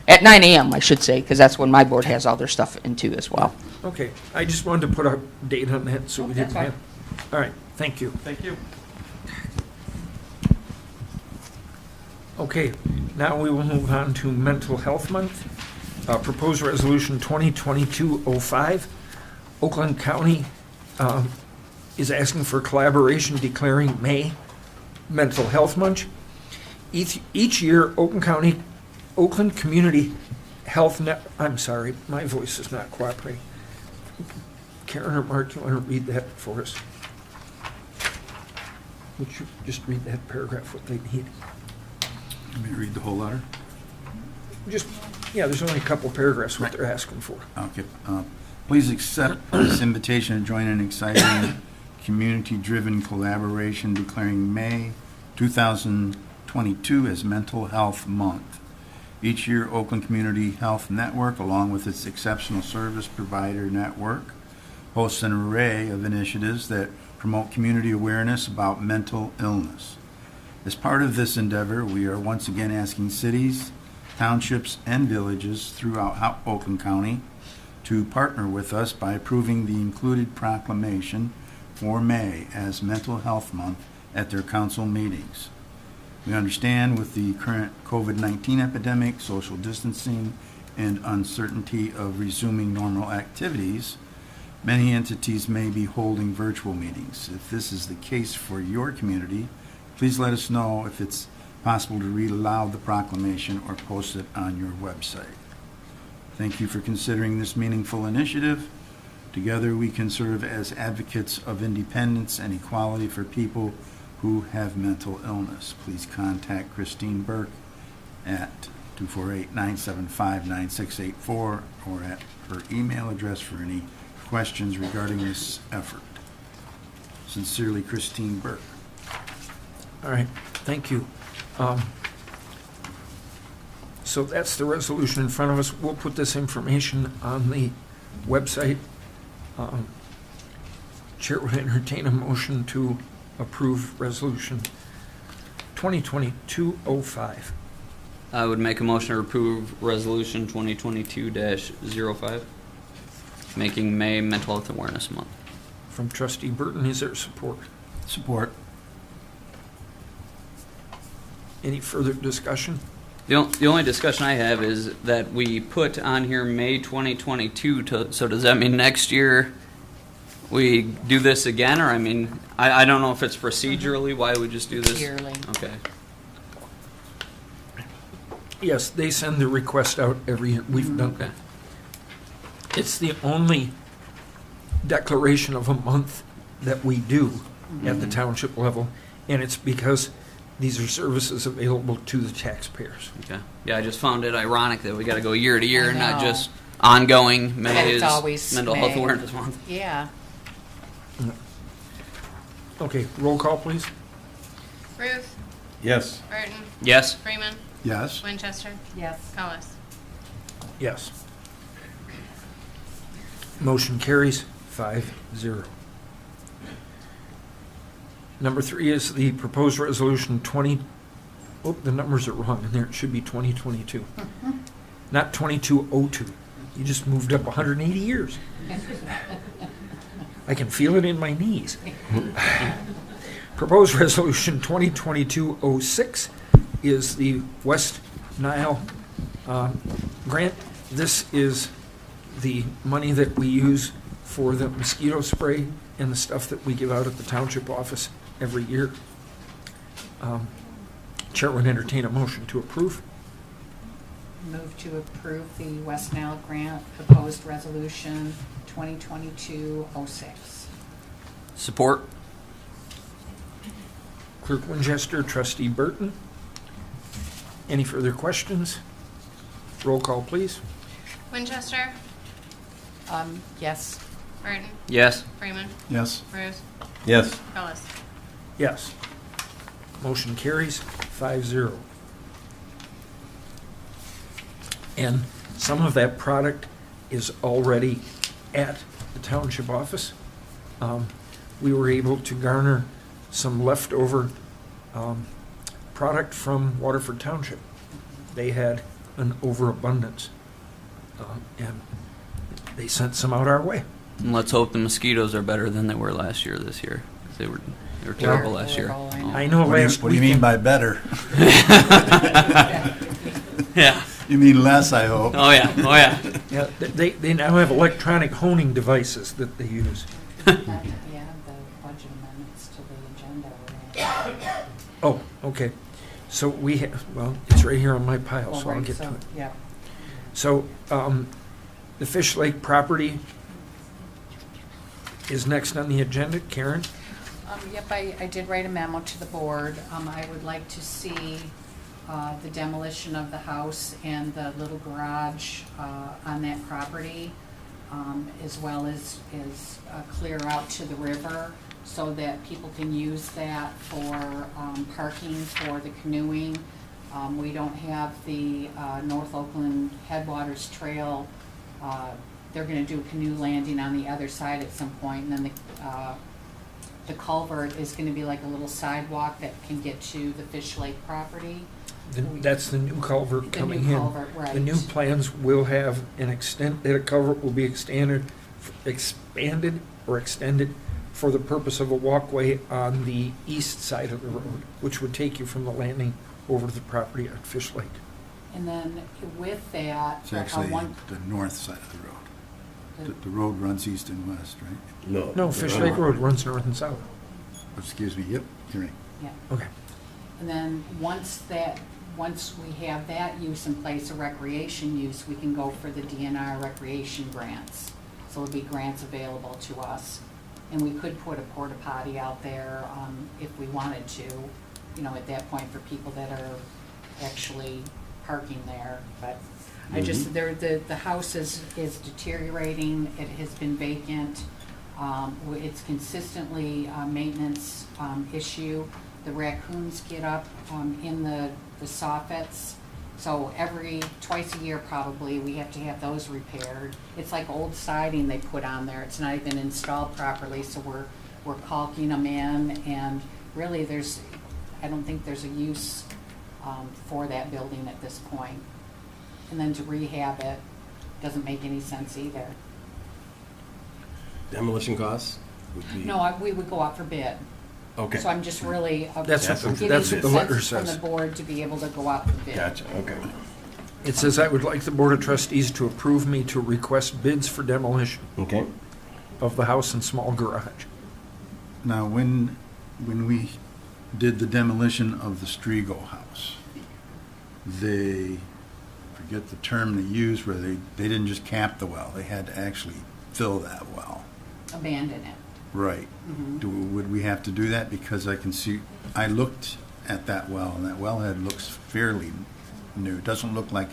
at 9 AM, I should say, because that's when my board has all their stuff into as well. Okay, I just wanted to put a date on that so we That's didn't have. All right, thank you. Thank you. Okay, now we will move on to Mental Health Month. Proposed Resolution 2022-05. Oakland County is asking for collaboration declaring May Mental Health Month. Each year, Oakland Community Health I'm sorry, my voice is not cooperating. Karen or Mark, you want to read that for us? Would you just read that paragraph, what they need? Let me read the whole letter. Just, yeah, there's only a couple paragraphs what they're asking for. Okay. Please accept this invitation to join an exciting community-driven collaboration declaring May 2022 as Mental Health Month. Each year, Oakland Community Health Network, along with its exceptional service provider network, hosts an array of initiatives that promote community awareness about mental illness. As part of this endeavor, we are once again asking cities, townships, and villages throughout Oakland County to partner with us by approving the included proclamation for May as Mental Health Month at their council meetings. We understand with the current COVID-19 epidemic, social distancing, and uncertainty of resuming normal activities, many entities may be holding virtual meetings. If this is the case for your community, Please let us know if it's possible to read aloud the proclamation or post it on your website. Thank you for considering this meaningful initiative. Together, we can serve as advocates of independence and equality for people who have mental illness. Please contact Christine Burke at 248-975-9684 or at her email address for any questions regarding this effort. Sincerely, Christine Burke. All right, thank you. So that's the resolution in front of us. We'll put this information on the website. Chair would entertain a motion to approve resolution 2022-05. I would make a motion to approve resolution 2022-05, making May Mental Health Awareness Month. From trustee Burton, is there support? Support. Any further discussion? The only discussion I have is that we put on here May 2022, so does that mean next year we do this again? Or, I mean, I don't know if it's procedurally why we just do this. Yearly. Okay. Yes, they send the request out every year. We've done that. It's the only declaration of a month that we do at the township level, and it's because these are services available to the taxpayers. Okay. Yeah, I just found it ironic that we got to go year to year I and not know. just ongoing. May But is it's always Mental Health May. Awareness Month. Yeah. Okay, roll call, please. Ruth, Yes. Burton, Yes. Freeman, Yes. Winchester, Yes. Cullis. Yes. Motion carries 5-0. Number 3 is the proposed resolution 20, oh, the numbers are wrong in there. It should be 2022. Not 2202. You just moved up 180 years. I can feel it in my knees. Proposed resolution 2022-06 is the West Nile grant. This is the money that we use for the mosquito spray and the stuff that we give out at the township office every year. Chair would entertain a motion to approve. Move to approve the West Nile Grant proposed resolution 2022-06. Support. Clerk Winchester, trustee Burton. Any further questions? Roll call, please. Winchester, Yes. Burton, Yes. Freeman, Yes. Ruth, Yes. Cullis. Yes. Motion carries 5-0. And some of that product is already at the township office. We were able to garner some leftover product from Waterford Township. They had an overabundance, and they sent some out our way. And let's hope the mosquitoes are better than they were last year this year. 'Cause they were terrible last year. Terrible, I know. I know last What do you mean weekend- by better? Yeah. You mean less, I hope. Oh yeah. Oh yeah. Yeah, they now have electronic honing devices that they use. Yeah, the budget amendments to the agenda. Oh, okay. So we have, well, it's right here on my pile, Well, so I'll right, get to so, it. yeah. So, the Fish Lake property is next on the agenda. Karen? Yep, I did write a memo to the board. I would like to see the demolition of the house and the little garage on that property, as well as clear out to the river so that people can use that for parking for the canoeing. We don't have the North Oakland Headwaters Trail. They're going to do a canoe landing on the other side at some point, and then the culvert is going to be like a little sidewalk that can get to the Fish Lake property. That's the new culvert The coming new in. culvert, right. The new plans will have that culvert will be expanded for the purpose of a walkway on the east side of the road, which would take you from the landing over to the property at Fish Lake. And then with that, It's actually one, the north side of the road. The road runs east and west, right? No. No, Fish Lake Road runs north and south. Excuse me, yep, you're right. Yeah. Okay. And then once we have that use in place, a recreation use, we can go for the DNR recreation grants. So there'll be grants available to us. And we could put a porta potty out there if we wanted to, you know, at that point for people that are actually parking there. But I just, the house is deteriorating. It has been vacant. It's consistently a maintenance issue. The raccoons get up in the soffits. So twice a year probably, we have to have those repaired. It's like old siding they put on there. It's not even installed properly, so we're caulking them in. And really I don't think there's a use for that building at this point. And then to rehab it doesn't make any sense either. Demolition costs would be... No, we would go out for bid. Okay. So I'm just really That's what the letter from the says. board to be able to go out for bid. Gotcha, okay. It says, I would like the Board of Trustees to approve me to request bids for demolition Okay. of the house and small garage. Now, when we did the demolition of the Striegel house, they, forget the term they used, where they didn't just cap the well, they had to actually fill that well. Abandon it. Right. Would we have to do that? Because I can see, I looked at that well, and that wellhead looks fairly new. It doesn't look like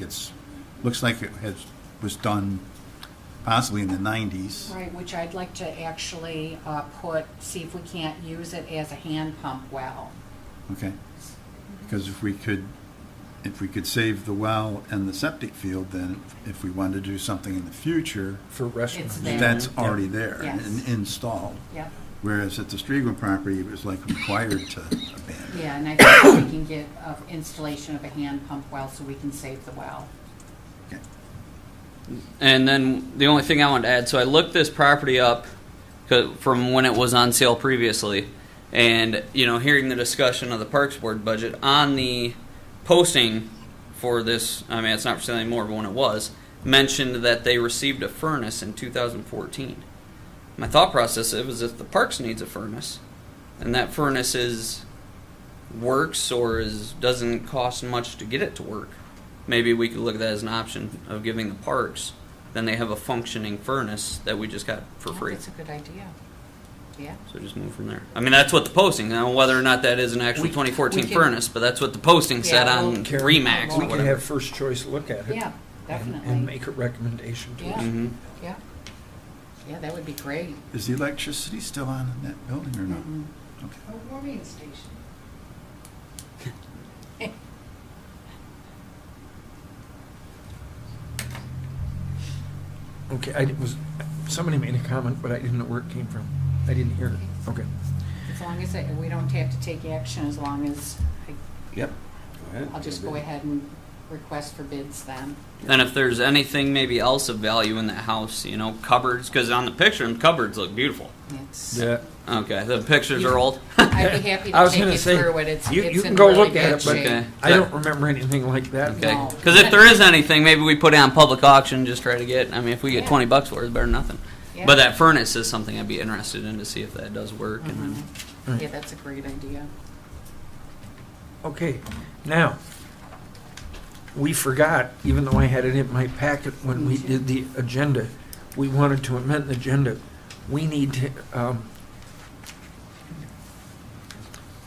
looks like it was done possibly in the 90s. Right, which I'd like to actually see if we can't use it as a hand pump well. Okay. Because if we could save the well and the septic field, then if we wanted to do something in the future, For It's restrooms. there. that's already there Yes. and installed. Yep. Whereas at the Striegel property, it was like required to abandon. Yeah, and I think we can get installation of a hand pump well so we can save the well. Okay. And then the only thing I wanted to add, so I looked this property up from when it was on sale previously, and hearing the discussion of the Parks Board budget on the posting for this, I mean it's not for sale anymore, but when it was, mentioned that they received a furnace in 2014. My thought process was if the Parks needs a furnace, and that furnace works or doesn't cost much to get it to work, maybe we could look at that as an option of giving the Parks. Then they have a functioning furnace that we just got for free. That's a good idea. Yeah. So just move from there. I mean, that's what the posting, now whether or not that is an actual 2014 we can- furnace, but that's what the posting said Yeah, on we'll- Karen, Remax or We can whatever. have first choice look at it. Yeah, and- definitely. And make a recommendation to Yeah. us. Mhm. Yeah. Yeah, that would be great. Is the electricity still on in that building or not? Mhm. Okay. A warming station. Okay, somebody made a comment, but I didn't know where it came from. I didn't hear it. Okay. As long as we don't have to take action, as long as Yep. Go ahead. I'll just go ahead and request for bids then. And if there's anything maybe else of value in that house, cupboards, because on the picture, the cupboards look beautiful. It's, Yeah. Okay, the pictures are old. I'd be happy I to was take gonna you say, through it. It's you in can go really look at bad it, but shape. Okay. I don't remember anything like that. Okay, No. because if there is anything, maybe we put it on public auction, just try to get, I mean, if we get Yeah. $20 for it, it's better than nothing. Yeah. But that furnace is something I'd be interested in to see if that does work. And then, Mhm. Yeah, that's a great idea. Okay, now, we forgot, even though I had it in my packet when we did the agenda, we wanted to amend the agenda. We need to,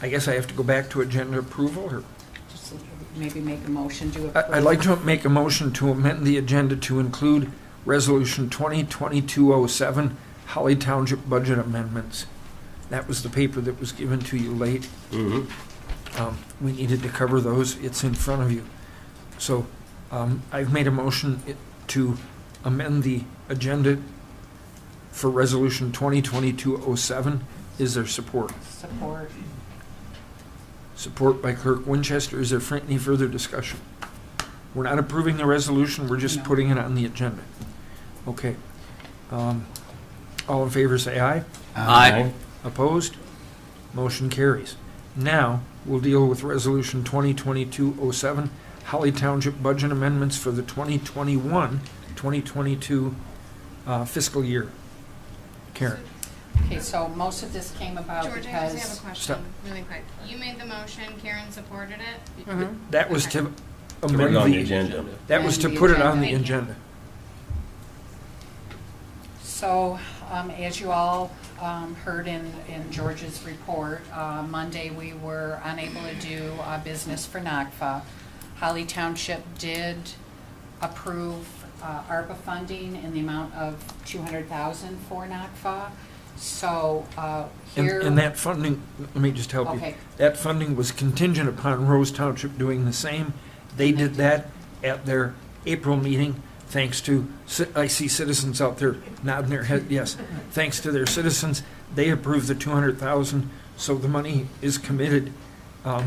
I guess I have to go back to agenda approval, or? Just maybe make a motion to approve. I'd like to make a motion to amend the agenda to include Resolution 2022-07, Holly Township budget amendments. That was the paper that was given to you late. Mhm. We needed to cover those. It's in front of you. So I've made a motion to amend the agenda for Resolution 2022-07. Is there support? Support. Support by Clerk Winchester. Is there any further discussion? We're not approving the resolution, we're just No. putting it on the agenda. Okay. All in favor say aye. Aye. Opposed? Motion carries. Now, we'll deal with Resolution 2022-07, Holly Township budget amendments for the 2021-2022 fiscal year. Karen? Okay, so most of this came about George, I just have a because, question, Stop. really quick. You made the motion, Karen supported it? Mhm. That was to To put it amend on the the, agenda. that was to And the put it on the agenda. agenda. so, as you all heard in George's report, Monday we were unable to do business for NACFA. Holly Township did approve ARPA funding in the amount of $200,000 for NACFA. So here. And that funding, let me just help you. Okay. That funding was contingent upon Rose Township doing the same. They did that at their April meeting, thanks to, I see citizens out there nodding their head, yes. Thanks to their citizens, they approved the 200,000, so the money is committed to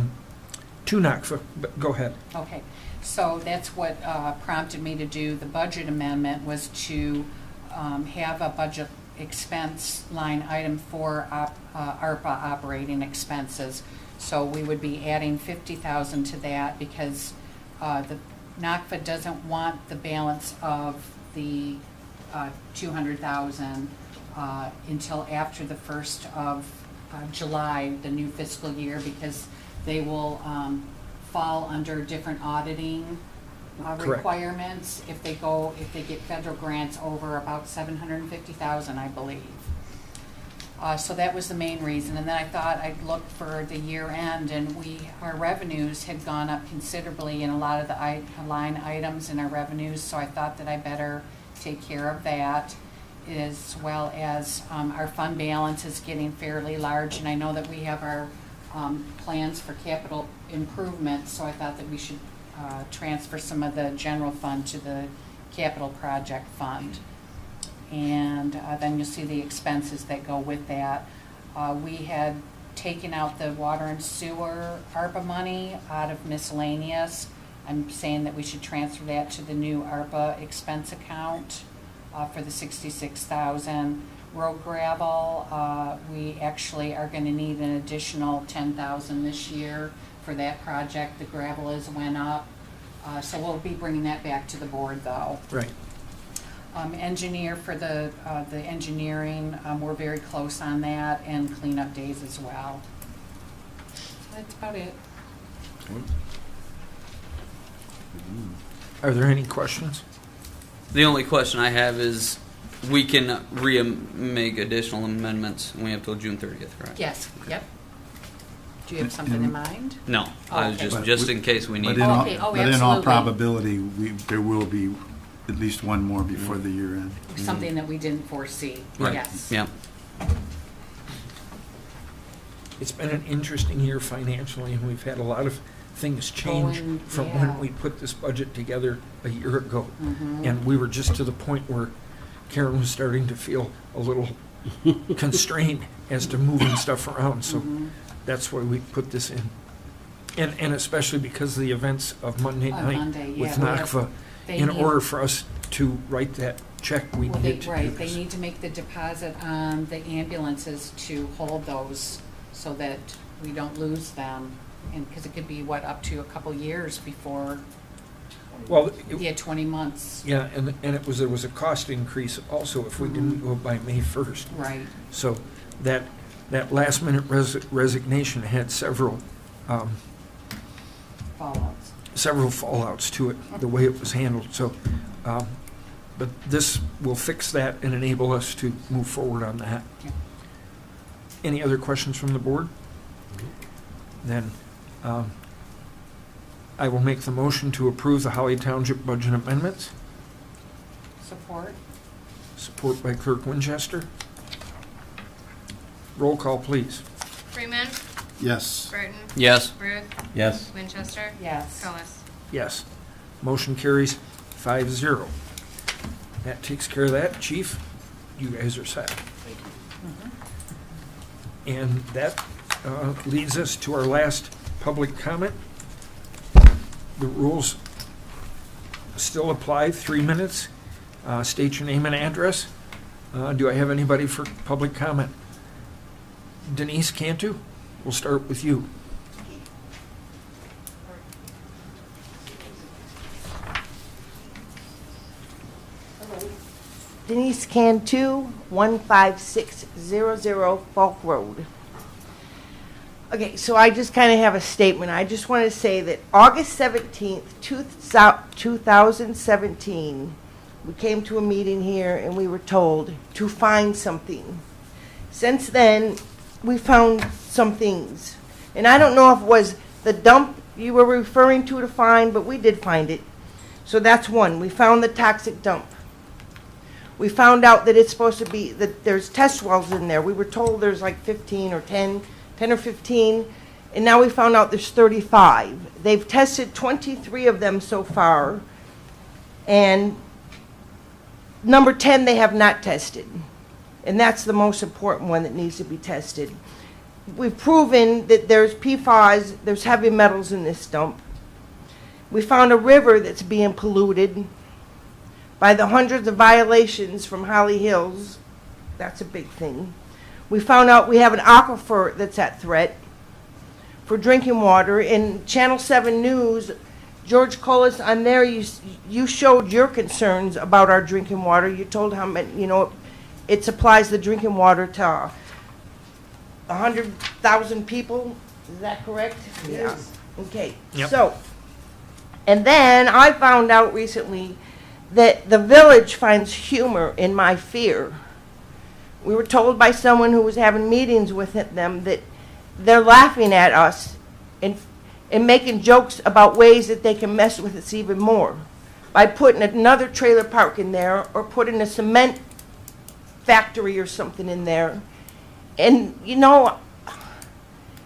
NACFA. But go ahead. Okay, so that's what prompted me to do the budget amendment, was to have a budget expense line item for ARPA operating expenses. So we would be adding 50,000 to that because the NACFA doesn't want the balance of the 200,000 until after the 1st of July, the new fiscal year, because they will fall under different auditing Correct. requirements if they get federal grants over about 750,000, I believe. So that was the main reason, and then I thought I'd look for the year end, and our revenues had gone up considerably in a lot of the line items in our revenues, so I thought that I better take care of that, as well as our fund balance is getting fairly large, and I know that we have our plans for capital improvements, so I thought that we should transfer some of the general fund to the capital project fund. And then you'll see the expenses that go with that. We had taken out the water and sewer ARPA money out of miscellaneous. I'm saying that we should transfer that to the new ARPA expense account for the 66,000. Road gravel, we actually are going to need an additional 10,000 this year for that project. The gravel has went up, so we'll be bringing that back to the board, though. Right. Engineer for the engineering, we're very close on that, and cleanup days as well. So that's about it. Are there any questions? The only question I have is, we can make additional amendments, and we have till June 30th, correct? Yes, yep. Do you have something in mind? No, I was Okay. just in case we need. But in all, Okay, oh, but in all absolutely. probability, there will be at least one more before the year end. Something that we didn't foresee, Right. yes. Yeah. It's been an interesting year financially, and we've had a lot of things change Going- from yeah. when we put this budget together a year ago. Mhm. And we were just to the point where Karen was starting to feel a little constrained as to moving stuff around, so Mhm. that's why we put this in. And especially because of the events of Monday On night Monday, yeah, with we have- NACFA, they in need- order for us to write that check, we Well, needed to do right, this. they need to make the deposit on the ambulances to hold those so that we don't lose them. And, because it could be, up to a couple years before, Well, yeah, 20 months. yeah, and there was a cost increase also if we didn't go by May 1st. Right, So that last minute resignation had several fallouts to it, the way it was handled. So, but this will fix that and enable us to move forward on that. Yeah. Any other questions from the board? Then I will make the motion to approve the Holly Township budget amendments. support? Support by Clerk Winchester. Roll call, please. Freeman. Yes. Burton. Yes. Ruth. Yes. Winchester. Yes. Collis. Yes. Motion carries 5-0. That takes care of that. Chief, you guys are set. And that leads us to our last public comment. The rules still apply, 3 minutes. State your name and address. Do I have anybody for public comment? Denise Cantu, we'll start with you. Denise Cantu, 15600 Falk Road. Okay, so I just kind of have a statement. I just want to say that August 17th, 2017, we came to a meeting here and we were told to find something. Since then, we found some things. And I don't know if it was the dump you were referring to find, but we did find it. So that's one. We found the toxic dump. We found out that it's supposed to be, that there's test wells in there. We were told there's like 15 or 10 or 15, and now we found out there's 35. They've tested 23 of them so far, and number 10 they have not tested. And that's the most important one that needs to be tested. We've proven that there's PFAS, there's heavy metals in this dump. We found a river that's being polluted by the hundreds of violations from Holly Hills. That's a big thing. We found out we have an aquifer that's at threat for drinking water. In Channel 7 News, George Collis, on there, you showed your concerns about our drinking water. You told how many, it supplies the drinking water to 100,000 people. Is that correct? Yes. Okay. Yep. So, and then I found out recently that the village finds humor in my fear. We were told by someone who was having meetings with them that they're laughing at us and making jokes about ways that they can mess with us even more by putting another trailer park in there or putting a cement factory or something in there. And,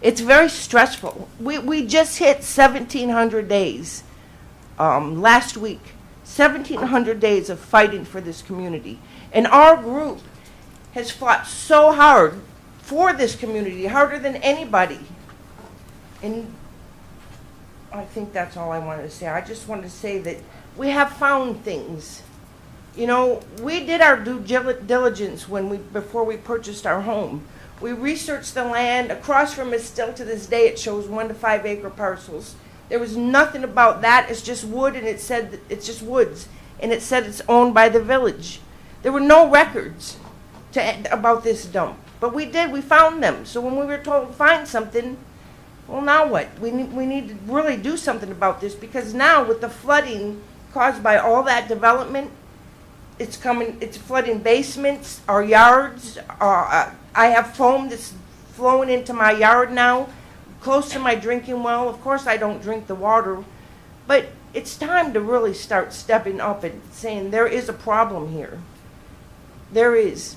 it's very stressful. We just hit 1,700 days last week. 1,700 days of fighting for this community. And our group has fought so hard for this community, harder than anybody. And I think that's all I wanted to say. I just wanted to say that we have found things. We did our due diligence before we purchased our home. We researched the land. Across from us, still to this day, it shows 1 to 5 acre parcels. There was nothing about that. It's just wood, and it said it's just woods, and it said it's owned by the village. There were no records about this dump, but we found them. So when we were told to find something, well, now what? We need to really do something about this, because now with the flooding caused by all that development, it's flooding basements, our yards. I have foam that's flowing into my yard now, close to my drinking well. Of course, I don't drink the water, but it's time to really start stepping up and saying there is a problem here. There is.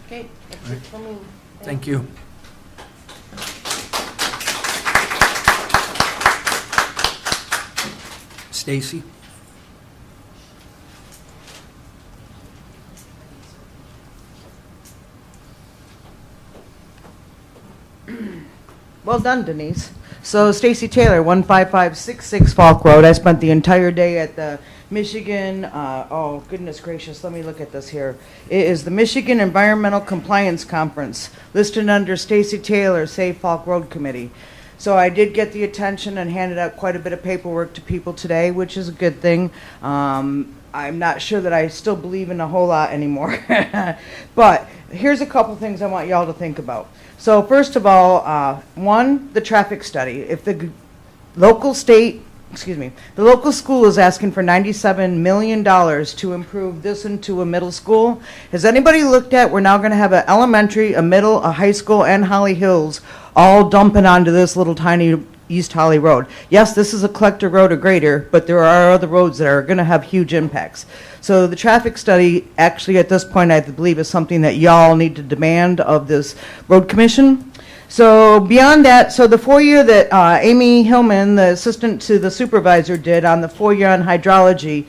Okay, that's it for me. Thank you. Stacy? Well done, Denise. So Stacy Taylor, 15566 Falk Road. I spent the entire day at the Michigan, oh goodness gracious, let me look at this here. It is the Michigan Environmental Compliance Conference, listed under Stacy Taylor, Save Falk Road Committee. So I did get the attention and handed out quite a bit of paperwork to people today, which is a good thing. I'm not sure that I still believe in a whole lot anymore. But here's a couple things I want y'all to think about. So first of all, one, the traffic study. If the local school is asking for $97 million to improve this into a middle school, has anybody looked at, we're now going to have an elementary, a middle, a high school, and Holly Hills all dumping onto this little tiny East Holly Road. Yes, this is a collector road, a grader, but there are other roads that are going to have huge impacts. So the traffic study, actually at this point, I believe is something that y'all need to demand of this road commission. So beyond that, so the FOIA that Amy Hillman, the assistant to the supervisor, did on the FOIA on hydrology,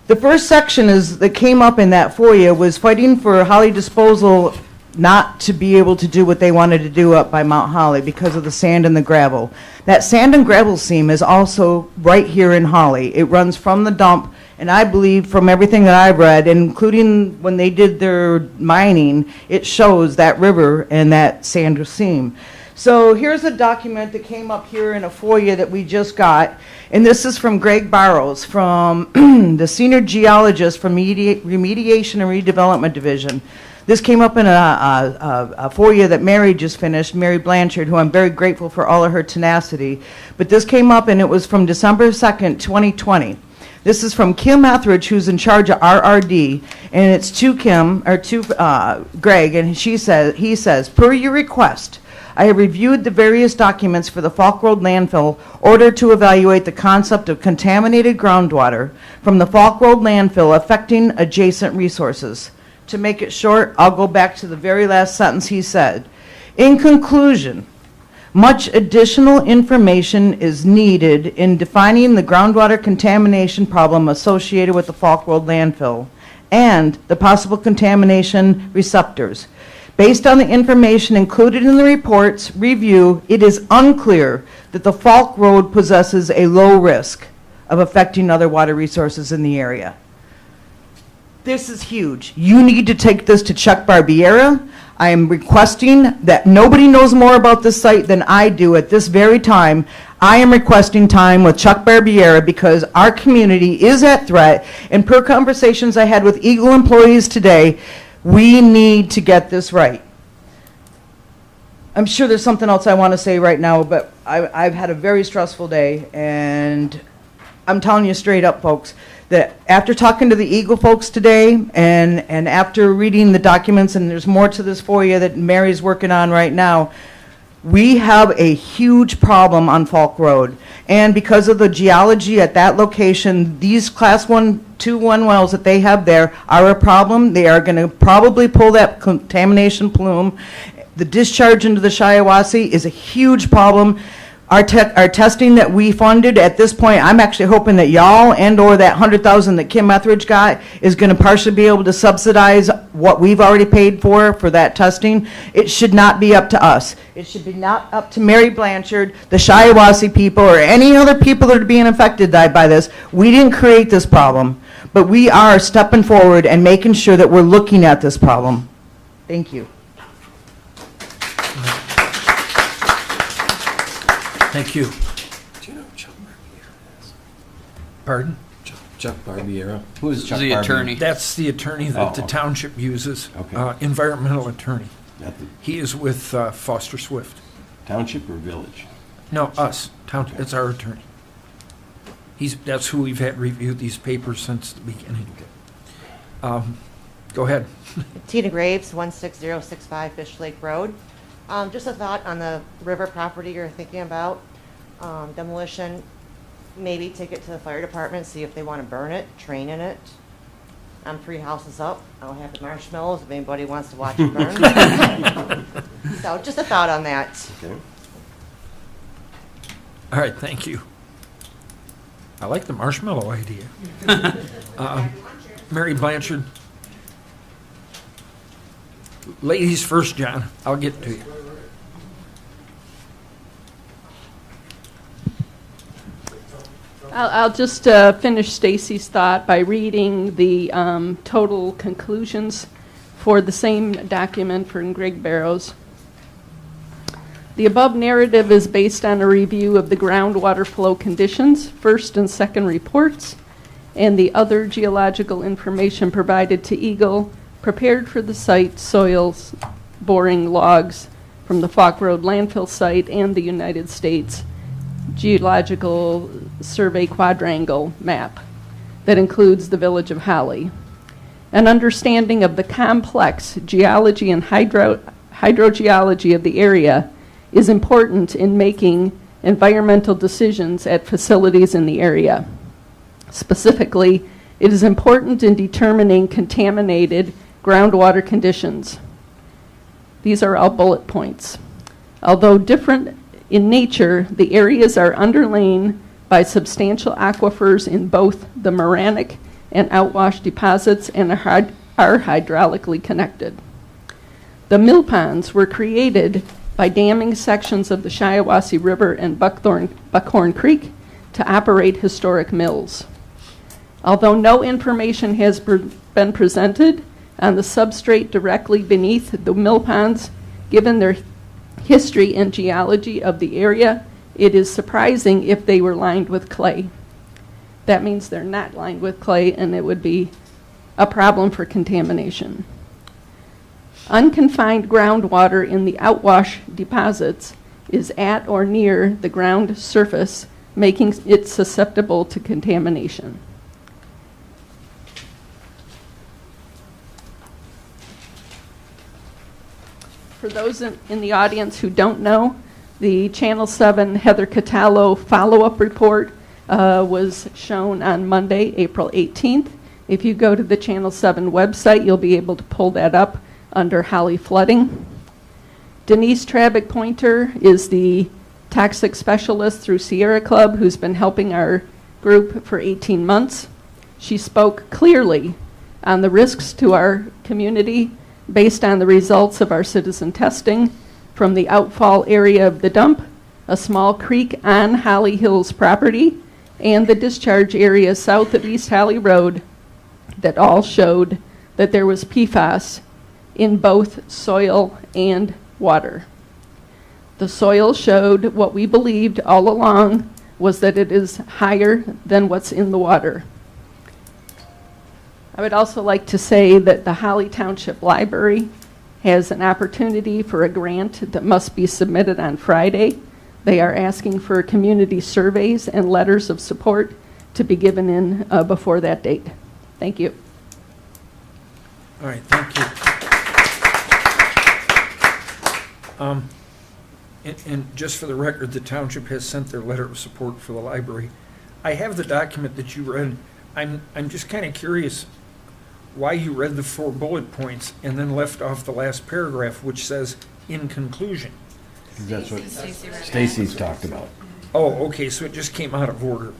the first section that came up in that FOIA was fighting for Holly Disposal not to be able to do what they wanted to do up by Mount Holly because of the sand and the gravel. That sand and gravel seam is also right here in Holly. It runs from the dump, and I believe from everything that I've read, including when they did their mining, it shows that river and that sand seam. So here's a document that came up here in a FOIA that we just got, and this is from Greg Barrows, from the senior geologist from Remediation and Redevelopment Division. This came up in a FOIA that Mary just finished, Mary Blanchard, who I'm very grateful for all of her tenacity. But this came up, and it was from December 2nd, 2020. This is from Kim Etheridge, who's in charge of RRD, and it's to Greg, and he says, per your request, I have reviewed the various documents for the Falk Road landfill ordered to evaluate the concept of contaminated groundwater from the Falk Road landfill affecting adjacent resources. To make it short, I'll go back to the very last sentence he said. In conclusion, much additional information is needed in defining the groundwater contamination problem associated with the Falk Road landfill and the possible contamination receptors. Based on the information included in the report's review, it is unclear that the Falk Road possesses a low risk of affecting other water resources in the area. This is huge. You need to take this to Chuck Barbiera. I am requesting that nobody knows more about this site than I do at this very time. I am requesting time with Chuck Barbiera because our community is at threat, and per conversations I had with Eagle employees today, we need to get this right. I'm sure there's something else I want to say right now, but I've had a very stressful day, and I'm telling you straight up, folks, that after talking to the Eagle folks today and after reading the documents, and there's more to this FOIA that Mary's working on right now, we have a huge problem on Falk Road. And because of the geology at that location, these class 1, 2, 1 wells that they have there are a problem. They are going to probably pull that contamination plume. The discharge into the Shiawassee is a huge problem. Our testing that we funded at this point, I'm actually hoping that y'all and or that $100,000 that Kim Etheridge got is going to partially be able to subsidize what we've already paid for that testing. It should not be up to us. It should be not up to Mary Blanchard, the Shiawassee people, or any other people that are being affected by this. We didn't create this problem, but we are stepping forward and making sure that we're looking at this problem. Thank you. Thank you. Do you know Chuck Barbiera is? Pardon? Chuck Barbiera? Who is Chuck The Barbiera? attorney. That's the attorney that the okay. township uses, Okay. environmental attorney. Not the He is with Foster Swift. township or village? No, us. Township. It's our attorney. That's who we've had review these papers since the beginning. Go ahead. Tina Graves, 16065 Fish Lake Road. Just a thought on the river property you're thinking about. Demolition, maybe take it to the fire department, see if they want to burn it, train in it. I'm 3 houses up. I'll have the marshmallows if anybody wants to watch it burn. So just a thought on that. Okay. All right, thank you. I like the marshmallow idea. Mary Blanchard. Ladies first, John. I'll get to you. I'll just finish Stacy's thought by reading the total conclusions for the same document from Greg Barrows. The above narrative is based on a review of the groundwater flow conditions, first and second reports, and the other geological information provided to Eagle, prepared for the site, soils, boring logs from the Falk Road landfill site, and the United States Geological Survey quadrangle map that includes the village of Holly. An understanding of the complex geology and hydrogeology of the area is important in making environmental decisions at facilities in the area. Specifically, it is important in determining contaminated groundwater conditions. These are all bullet points. Although different in nature, the areas are underlain by substantial aquifers in both the moranic and outwash deposits and are hydraulically connected. The mill ponds were created by damming sections of the Shiawassee River and Buckhorn Creek to operate historic mills. Although no information has been presented on the substrate directly beneath the mill ponds, given their history and geology of the area, it is surprising if they were lined with clay. That means they're not lined with clay, and it would be a problem for contamination. Unconfined groundwater in the outwash deposits is at or near the ground surface, making it susceptible to contamination. For those in the audience who don't know, the Channel 7 Heather Catallo follow-up report was shown on Monday, April 18th. If you go to the Channel 7 website, you'll be able to pull that up under Holly flooding. Denise Trabick-Pointer is the toxic specialist through Sierra Club who's been helping our group for 18 months. She spoke clearly on the risks to our community based on the results of our citizen testing from the outfall area of the dump, a small creek on Holly Hills property, and the discharge area south of East Holly Road that all showed that there was PFAS in both soil and water. The soil showed what we believed all along was that it is higher than what's in the water. I would also like to say that the Holly Township Library has an opportunity for a grant that must be submitted on Friday. They are asking for community surveys and letters of support to be given in before that date. Thank you. All right, thank you. And just for the record, the township has sent their letter of support for the library. I have the document that you read. I'm just kind of curious why you read the 4 bullet points and then left off the last paragraph, which says, in conclusion. That's what Stacy's talked about. Oh, okay, so it just came out of order.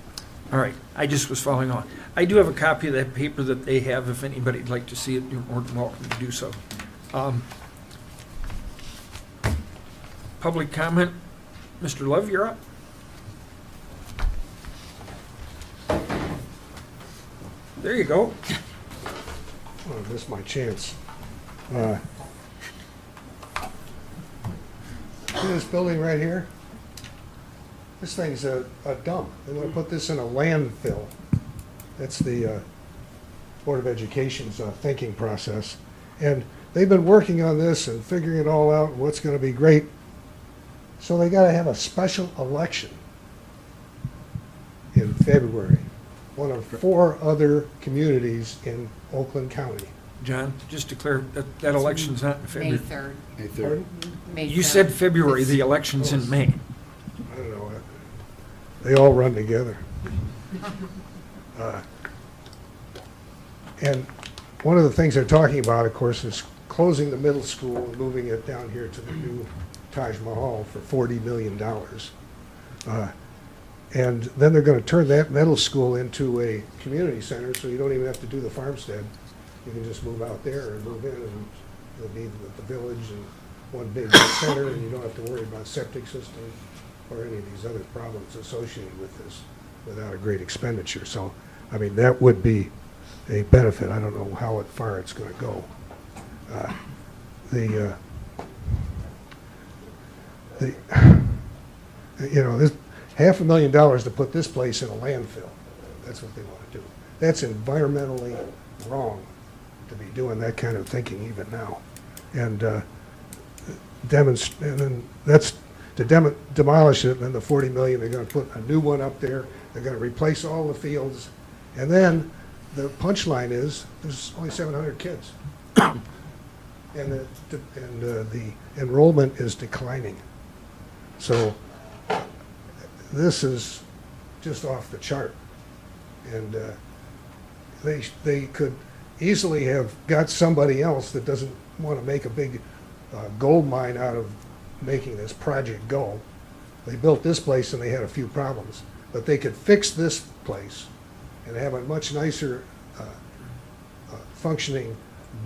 All right, I just was following on. I do have a copy of that paper that they have. If anybody'd like to see it, you're more than welcome to do so. Public comment. Mr. Love, you're up. There you go. Oh, I missed my chance. See this building right here? This thing's a dump. They want to put this in a landfill. That's the Board of Education's thinking process. And they've been working on this and figuring it all out and what's going to be great. So they got to have a special election in February. One of 4 other communities in Oakland County. John, just to clear, that election's not in May February. 3rd. May 3rd. Pardon? May You 3rd. said February, the election's in May. I don't know. They all run together. And one of the things they're talking about, of course, is closing the middle school and moving it down here to the new Taj Mahal for $40 million. And then they're going to turn that middle school into a community center, so you don't even have to do the farmstead. You can just move out there and move in, and it'll be the village and one big center, and you don't have to worry about septic system or any of these other problems associated with this without a great expenditure. So, I mean, that would be a benefit. I don't know how far it's going to go. This $500,000 to put this place in a landfill. That's what they want to do. That's environmentally wrong to be doing that kind of thinking even now. And then that's to demolish it, and then the $40 million, they're going to put a new one up there. They're going to replace all the fields. And then the punchline is there's only 700 kids. And the enrollment is declining. So this is just off the chart. And they could easily have got somebody else that doesn't want to make a big gold mine out of making this project go. They built this place and they had a few problems, but they could fix this place and have a much nicer functioning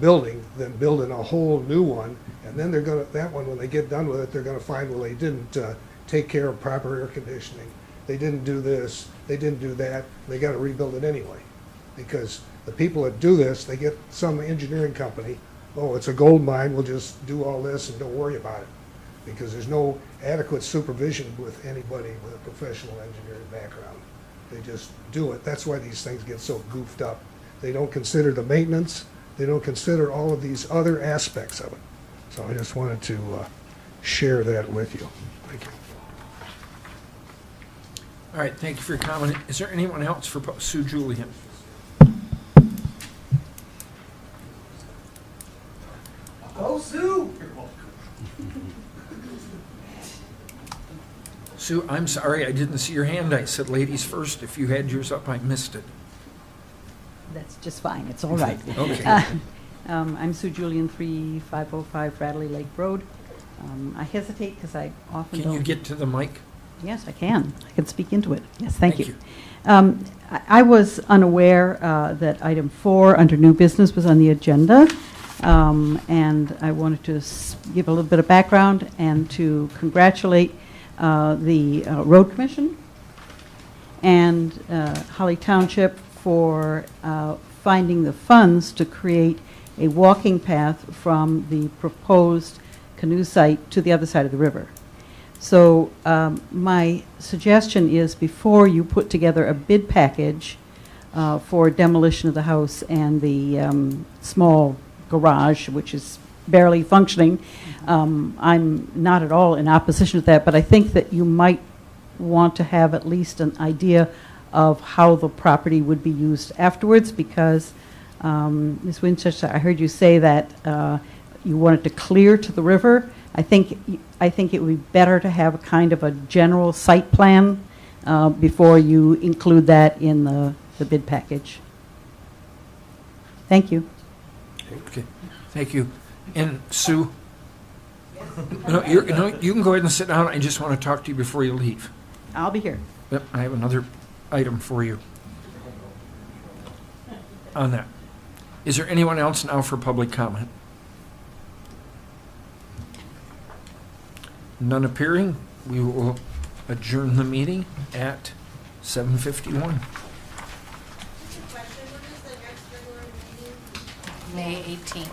building than building a whole new one. And then they're going to, that one, when they get done with it, they're going to find, well, they didn't take care of proper air conditioning. They didn't do this, they didn't do that. They got to rebuild it anyway. Because the people that do this, they get some engineering company, oh, it's a gold mine, we'll just do all this and don't worry about it. because there's no adequate supervision with anybody with a professional engineering background. They just do it. That's why these things get so goofed up. They don't consider the maintenance. They don't consider all of these other aspects of it. So I just wanted to share that with you. Thank you. All right, thank you for your comment. Is there anyone else for Sue Julian? Go, Sue! Sue, I'm sorry, I didn't see your hand. I said ladies first. If you had yours up, I missed it. That's just fine, it's all right. Okay. I'm Sue Julian, 3505 Bradley Lake Road. I hesitate because I often don't... Can you get to the mic? Yes, I can. I can speak into it. Yes, thank you. you. I was unaware that item 4 under new business was on the agenda, and I wanted to give a little bit of background and to congratulate the Road Commission and Holly Township for finding the funds to create a walking path from the proposed canoe site to the other side of the river. So my suggestion is, before you put together a bid package for demolition of the house and the small garage, which is barely functioning, I'm not at all in opposition to that, but I think that you might want to have at least an idea of how the property would be used afterwards, because Ms. Winchester, I heard you say that you wanted to clear to the river. I think it would be better to have a kind of a general site plan before you include that in the bid package. Thank you. Okay, thank you. And Sue, no, you can go ahead and sit down. I just want to talk to you before you leave. I'll be here. Yep, I have another item for you on that. Is there anyone else now for public comment? None appearing. We will adjourn the meeting at 7:51. May 18th.